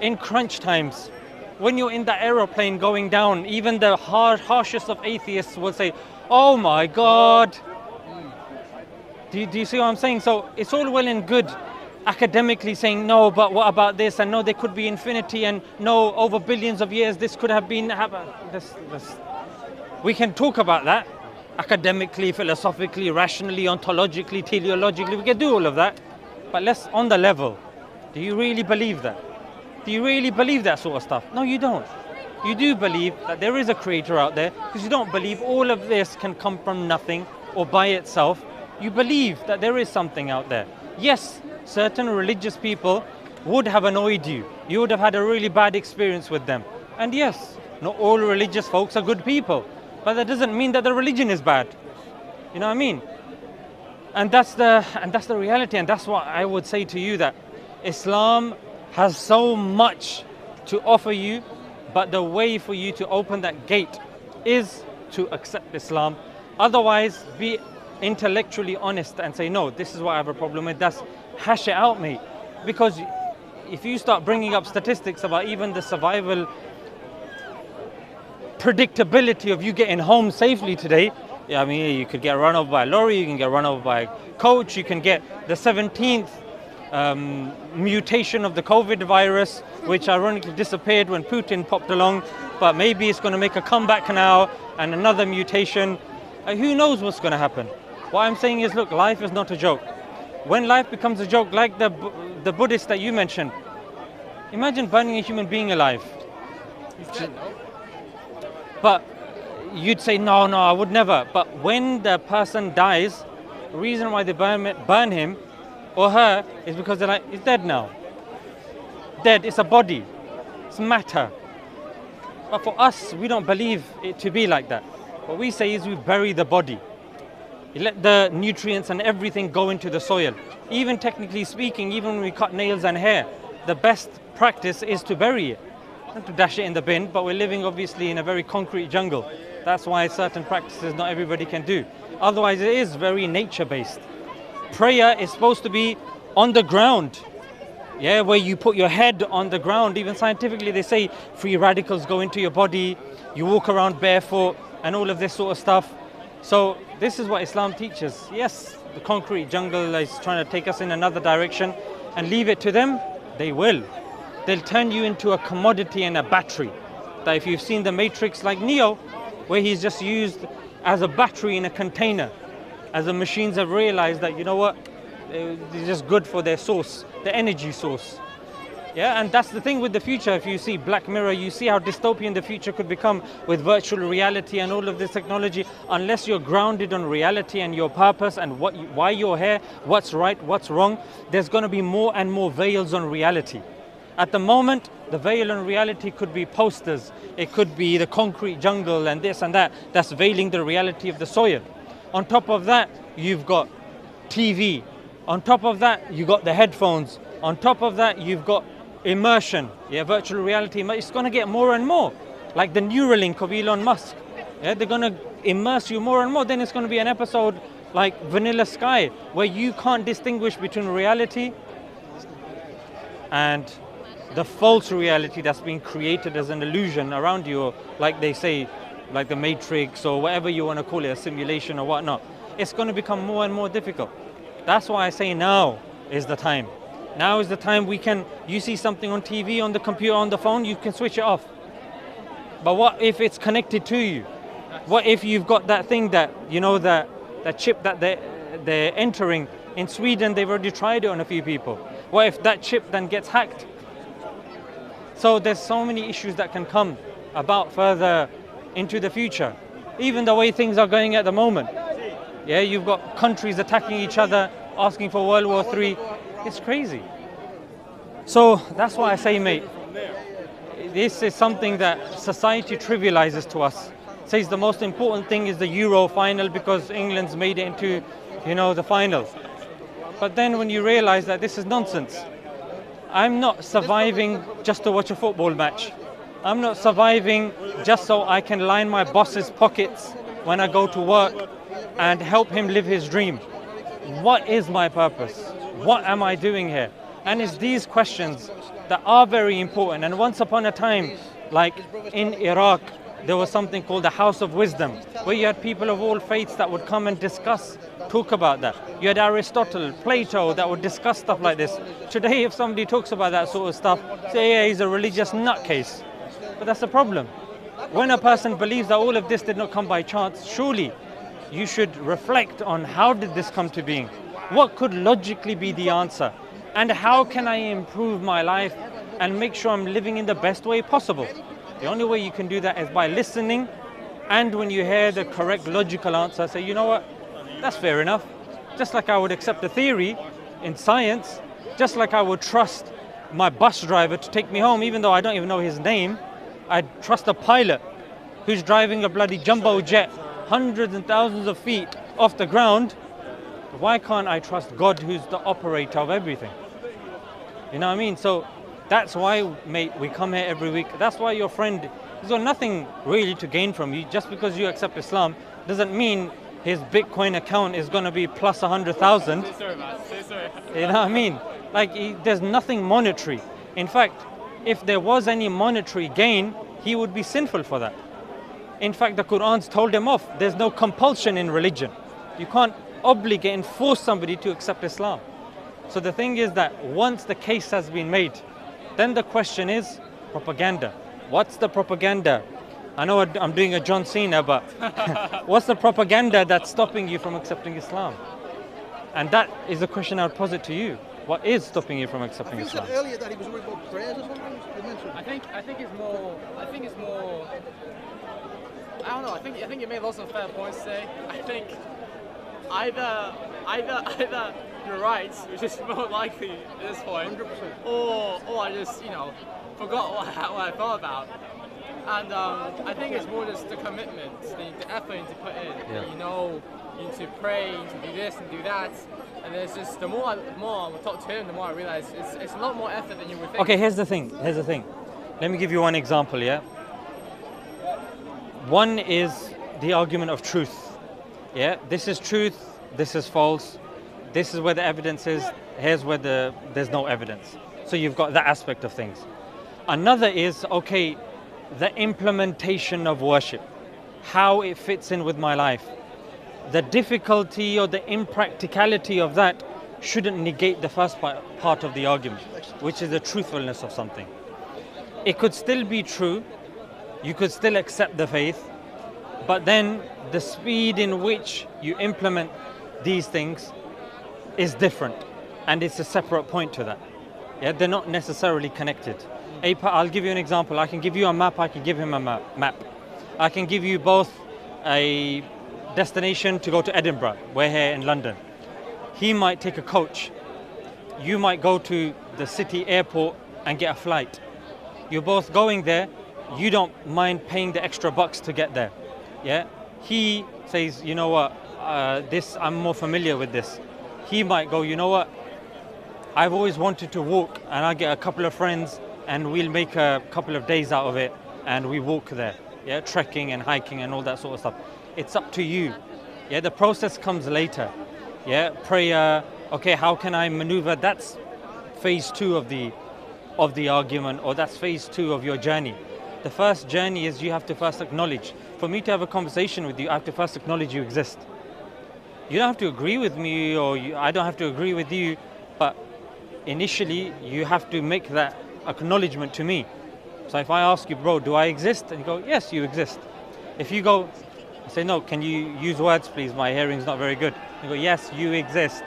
in crunch times, when you're in that aeroplane going down, even the harshest of atheists will say, oh my God. Do you see what I'm saying? So it's all well and good academically saying, no, but what about this? And no, there could be infinity, and no, over billions of years, this could have been. We can talk about that academically, philosophically, rationally, ontologically, teleologically. We can do all of that. But let's on the level. Do you really believe that? Do you really believe that sort of stuff? No, you don't. You do believe that there is a creator out there, because you don't believe all of this can come from nothing or by itself. You believe that there is something out there. Yes, certain religious people would have annoyed you. You would have had a really bad experience with them. And yes, not all religious folks are good people. But that doesn't mean that the religion is bad. You know what I mean? And that's the reality, and that's what I would say to you, that Islam has so much to offer you, but the way for you to open that gate is to accept Islam. Otherwise, be intellectually honest and say, no, this is what I have a problem with. That's hash it out, mate. Because if you start bringing up statistics about even the survival predictability of you getting home safely today, I mean, you could get run over by a lorry, you can get run over by a coach, you can get the 17th mutation of the COVID virus, which ironically disappeared when Putin popped along, but maybe it's going to make a comeback now, and another mutation. Who knows what's going to happen? What I'm saying is, look, life is not a joke. When life becomes a joke, like the Buddhist that you mentioned, imagine burning a human being alive. He's dead, no? But you'd say, no, I would never. But when the person dies, the reason why they burn him or her is because they're like, he's dead now. Dead, it's a body, it's matter. But for us, we don't believe it to be like that. What we say is we bury the body. You let the nutrients and everything go into the soil. Even technically speaking, even when we cut nails and hair, the best practice is to bury it, not to dash it in the bin, but we're living obviously in a very concrete jungle. That's why certain practices not everybody can do. Otherwise, it is very nature-based. Prayer is supposed to be on the ground, yeah, where you put your head on the ground. Even scientifically, they say free radicals go into your body, you walk around barefoot, and all of this sort of stuff. So this is what Islam teaches. Yes, the concrete jungle is trying to take us in another direction, and leave it to them, they will. They'll turn you into a commodity and a battery. That if you've seen the Matrix, like Neo, where he's just used as a battery in a container, as the machines have realized that, you know what, they're just good for their source, the energy source. Yeah, and that's the thing with the future. If you see Black Mirror, you see how dystopian the future could become with virtual reality and all of this technology. Unless you're grounded on reality and your purpose and why you're here, what's right, what's wrong, there's going to be more and more veils on reality. At the moment, the veil on reality could be posters. It could be the concrete jungle and this and that. That's veiling the reality of the soil. On top of that, you've got TV. On top of that, you've got the headphones. On top of that, you've got immersion, yeah, virtual reality. It's going to get more and more, like the Neuralink of Elon Musk. Yeah, they're going to immerse you more and more. Then it's going to be an episode like Vanilla Sky, where you can't distinguish between reality and the false reality that's being created as an illusion around you, or like they say, like the Matrix or whatever you want to call it, a simulation or whatnot. It's going to become more and more difficult. That's why I say now is the time. Now is the time you see something on TV, on the computer, on the phone, you can switch it off. But what if it's connected to you? What if you've got that thing that, you know, that chip that they're entering? In Sweden, they've already tried it on a few people. What if that chip then gets hacked? So there's so many issues that can come about further into the future. Even the way things are going at the moment. Yeah, you've got countries attacking each other, asking for World War III. It's crazy. So that's why I say, mate, this is something that society trivializes to us. Says the most important thing is the Euro final because England's made it into, you know, the final. But then when you realize that this is nonsense, I'm not surviving just to watch a football match. I'm not surviving just so I can line my boss's pockets when I go to work and help him live his dream. What is my purpose? What am I doing here? And it's these questions that are very important. And once upon a time, like in Iraq, there was something called the House of Wisdom, where you had people of all faiths that would come and talk about that. You had Aristotle, Plato that would discuss stuff like this. Today, if somebody talks about that sort of stuff, say, yeah, he's a religious nutcase. But that's the problem. When a person believes that all of this did not come by chance, surely you should reflect on how did this come to being? What could logically be the answer? And how can I improve my life and make sure I'm living in the best way possible? The only way you can do that is by listening, and when you hear the correct logical answer, say, you know what, that's fair enough. Just like I would accept a theory in science, just like I would trust my bus driver to take me home, even though I don't even know his name, I'd trust a pilot who's driving a bloody jumbo jet hundreds and thousands of feet off the ground. Why can't I trust God, who's the operator of everything? You know what I mean? So that's why, mate, we come here every week. That's why your friend has got nothing really to gain from you. Just because you accept Islam doesn't mean his Bitcoin account is going to be plus 100,000. You know what I mean? Like, there's nothing monetary. In fact, if there was any monetary gain, he would be sinful for that. In fact, the Quran's told him off. There's no compulsion in religion. You can't obligate and force somebody to accept Islam. So the thing is that once the case has been made, then the question is propaganda. What's the propaganda? I know I'm doing a John Cena, but what's the propaganda that's stopping you from accepting Islam? And that is the question I would posit to you. What is stopping you from accepting Islam? You said earlier that he was worried about prayers or something. You mentioned. I think it's more. I don't know. I think you made lots of fair points today. I think either you're right, which is more likely at this point, 100%. or I just forgot what I thought about. And I think it's more just the commitment, the effort you need to put in. Yeah. You need to pray, you need to do this and do that. And there's just the more I talk to him, the more I realize it's a lot more effort than you would think. Okay, here's the thing. Let me give you one example, yeah? One is the argument of truth. Yeah, this is truth, this is false, this is where the evidence is, here's where there's no evidence. So you've got that aspect of things. Another is, okay, the implementation of worship, how it fits in with my life. The difficulty or the impracticality of that shouldn't negate the first part of the argument, which is the truthfulness of something. It could still be true, you could still accept the faith, but then the speed in which you implement these things is different, and it's a separate point to that. Yeah, they're not necessarily connected. I'll give you an example. I can give you a map, I can give him a map. I can give you both a destination to go to Edinburgh. We're here in London. He might take a coach. You might go to the city airport and get a flight. You're both going there. You don't mind paying the extra bucks to get there. Yeah. He says, you know what, I'm more familiar with this. He might go, you know what, I've always wanted to walk, and I get a couple of friends and we'll make a couple of days out of it and we walk there. Yeah, trekking and hiking and all that sort of stuff. It's up to you. Yeah, the process comes later. Yeah, prayer. Okay, how can I maneuver? That's phase 2 of the argument, or that's phase 2 of your journey. The first journey is you have to first acknowledge. For me to have a conversation with you, I have to first acknowledge you exist. You don't have to agree with me, or I don't have to agree with you, but initially you have to make that acknowledgement to me. So if I ask you, bro, do I exist? And you go, yes, you exist. If you go, I say, no, can you use words, please? My hearing's not very good. You go, yes, you exist.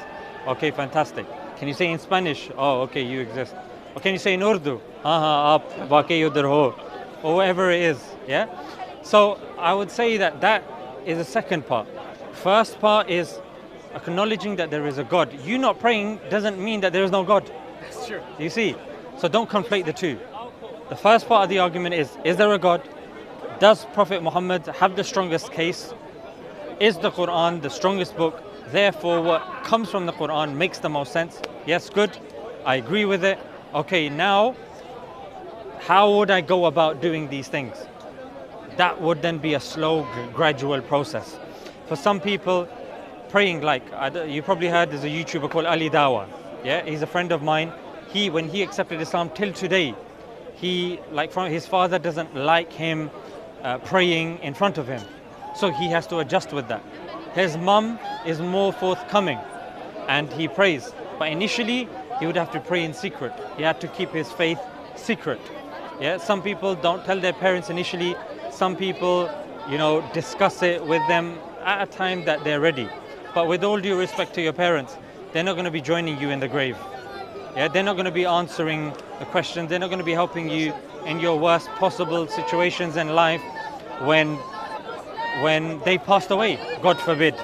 Okay, fantastic. Can you say in Spanish? Oh, okay, you exist. Or can you say in Urdu? Aap waqi udhar ho. Or whatever it is, yeah? So I would say that is the second part. First part is acknowledging that there is a God. You not praying doesn't mean that there is no God. That's true. You see? So don't conflate the two. The first part of the argument is there a God? Does Prophet Muhammad have the strongest case? Is the Quran the strongest book? Therefore, what comes from the Quran makes the most sense. Yes, good. I agree with it. Okay, now, how would I go about doing these things? That would then be a slow, gradual process. For some people, praying, like you probably heard, there's a YouTuber called Ali Dawah. Yeah, he's a friend of mine. When he accepted Islam till today, his father doesn't like him praying in front of him, so he has to adjust with that. His mum is more forthcoming, and he prays. But initially, he would have to pray in secret. He had to keep his faith secret. Yeah, some people don't tell their parents initially. Some people, discuss it with them at a time that they're ready. But with all due respect to your parents, they're not going to be joining you in the grave. Yeah, they're not going to be answering the questions. They're not going to be helping you in your worst possible situations in life when they passed away, God forbid.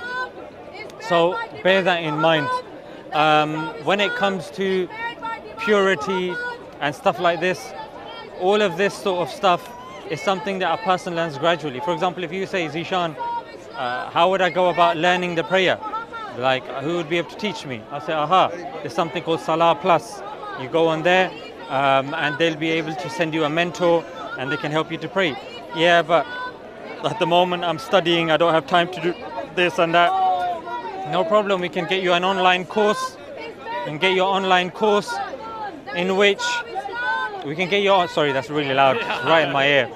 So bear that in mind. When it comes to purity and stuff like this, all of this sort of stuff is something that a person learns gradually. For example, if you say, Zishan, how would I go about learning the prayer? Like, who would be able to teach me? I'll say, there's something called Salah Plus. You go on there and they'll be able to send you a mentor and they can help you to pray. Yeah, but at the moment I'm studying, I don't have time to do this and that. No problem, we can get you an online course. And get your online course in which we can get your, sorry, that's really loud, it's right in my ear.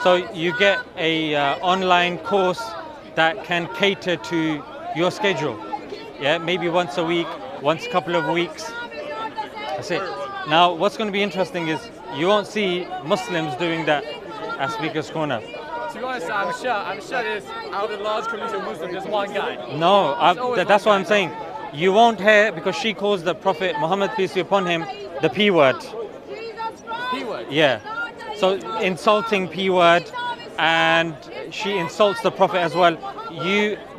So you get a online course that can cater to your schedule. Yeah, maybe once a week, once a couple of weeks, That's it. Now, what's going to be interesting is you won't see Muslims doing that at Speaker's Corner. To be honest, I'm sure there's out of the large community of Muslims, there's one guy. No, that's what I'm saying. You won't hear, because she calls the Prophet Muhammad, peace be upon him, the P word. P word? Yeah. So insulting P word, and she insults the Prophet as well.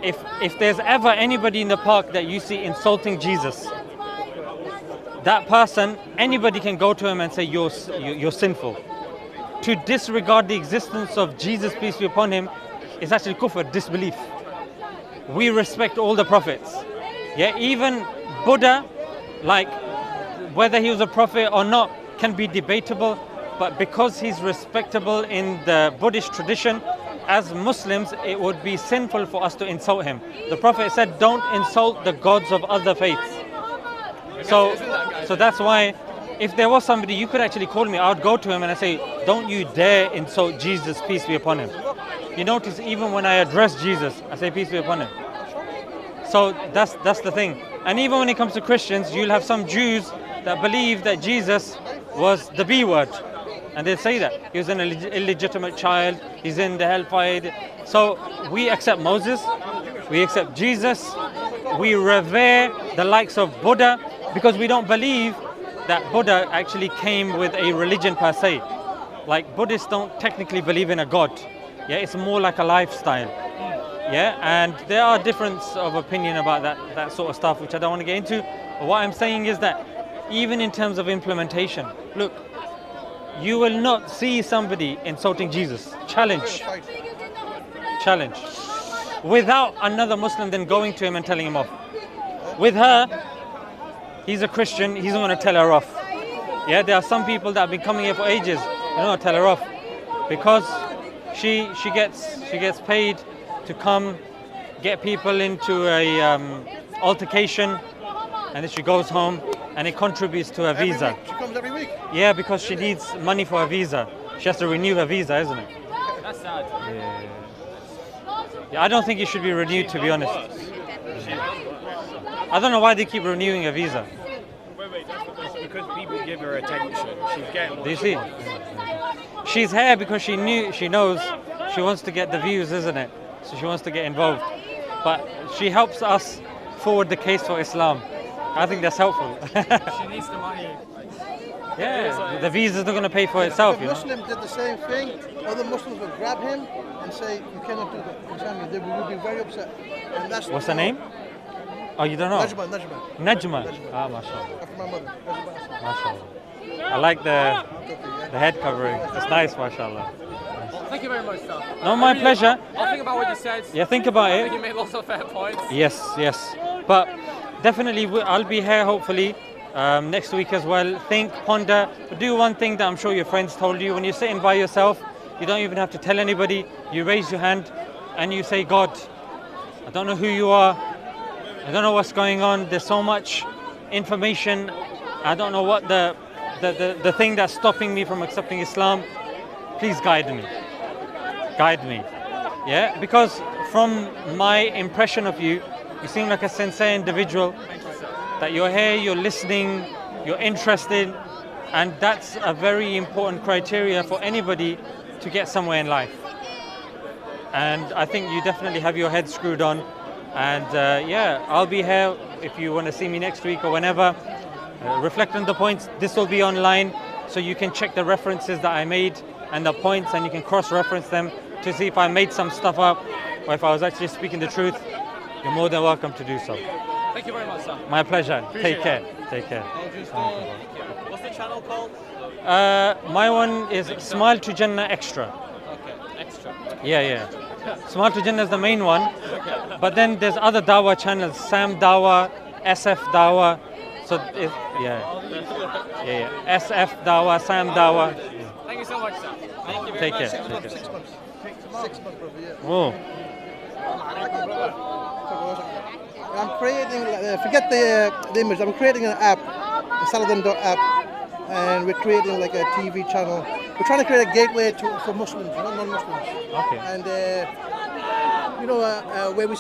If there's ever anybody in the park that you see insulting Jesus, that person, anybody can go to him and say you're sinful. To disregard the existence of Jesus, peace be upon him, is actually kufr, disbelief. We respect all the prophets. Yeah, even Buddha, like whether he was a prophet or not, can be debatable, but because he's respectable in the Buddhist tradition, as Muslims, it would be sinful for us to insult him. The Prophet said, don't insult the gods of other faiths. So that's why, if there was somebody, you could actually call me, I would go to him and I say, don't you dare insult Jesus, peace be upon him. You notice even when I address Jesus, I say peace be upon him. So that's the thing. And even when it comes to Christians, you'll have some Jews that believe that Jesus was the B word. And they'll say that. He was an illegitimate child, he's in the hellfire. So we accept Moses, we accept Jesus, we revere the likes of Buddha, because we don't believe that Buddha actually came with a religion per se. Like Buddhists don't technically believe in a god. Yeah, it's more like a lifestyle. Yeah, and there are differences of opinion about that sort of stuff, which I don't want to get into. But what I'm saying is that even in terms of implementation, look, you will not see somebody insulting Jesus. Challenge. Without another Muslim then going to him and telling him off. With her, he's a Christian, he's not going to tell her off. Yeah, there are some people that have been coming here for ages, they don't want to tell her off. Because she gets paid to come get people into a altercation, and then she goes home and it contributes to her visa. She comes every week? Yeah, because she needs money for her visa. She has to renew her visa, isn't it? That's sad. Yeah, I don't think it should be renewed, to be honest. I don't know why they keep renewing her visa. Because people give her attention. She's getting. Do you see? She's here because she knows she wants to get the views, isn't it? So she wants to get involved. But she helps us forward the case for Islam. I think that's helpful. She needs the money. Yeah, the visa's not going to pay for itself, If you a know. Muslim did the same thing, other Muslims would grab him and say, you cannot do that. They would be very upset. And that's What's her name? Oh, you don't know? Najma. Najma. Ah, mashallah. After my mother. Najma. Mashallah. I like the head covering. It's nice, mashallah. Thank you very much, sir. No, my pleasure. I'll think about what you said. Yeah, think about I it. think you made lots of fair points. Yes. But definitely, I'll be here hopefully next week as well. Think, ponder, but do one thing that I'm sure your friends told you. When you're sitting by yourself, you don't even have to tell anybody. You raise your hand and you say, God, I don't know who you are. I don't know what's going on. There's so much information. I don't know what the thing that's stopping me from accepting Islam. Please guide me. Yeah, because from my impression of you, you seem like a sincere individual. That you're here, you're listening, you're interested, and that's a very important criteria for anybody to get somewhere in life. And I think you definitely have your head screwed on. And yeah, I'll be here if you want to see me next week or whenever. Reflect on the points. This will be online, so you can check the references that I made and the points, and you can cross-reference them to see if I made some stuff up or if I was actually speaking the truth. You're more than welcome to do so. Thank you very much, sir. My pleasure. Take care. What's the channel called? My one is Smile2Jannah Extra. Okay, extra. Yeah. Smile2Jannah is the main one, but then there's other Dawah channels, Sam Dawah, SF Dawah. So yeah. SF Dawah, Sam Dawah. Thank you so much, sir. Thank you very Take much. care. 6 months. 6 months, brother, yeah. Oh. I'm creating, forget the image, I'm creating an app, the Saladin.app, and we're creating like a TV channel. We're trying to create a gateway for Muslims, not non-Muslims. Okay. And, where we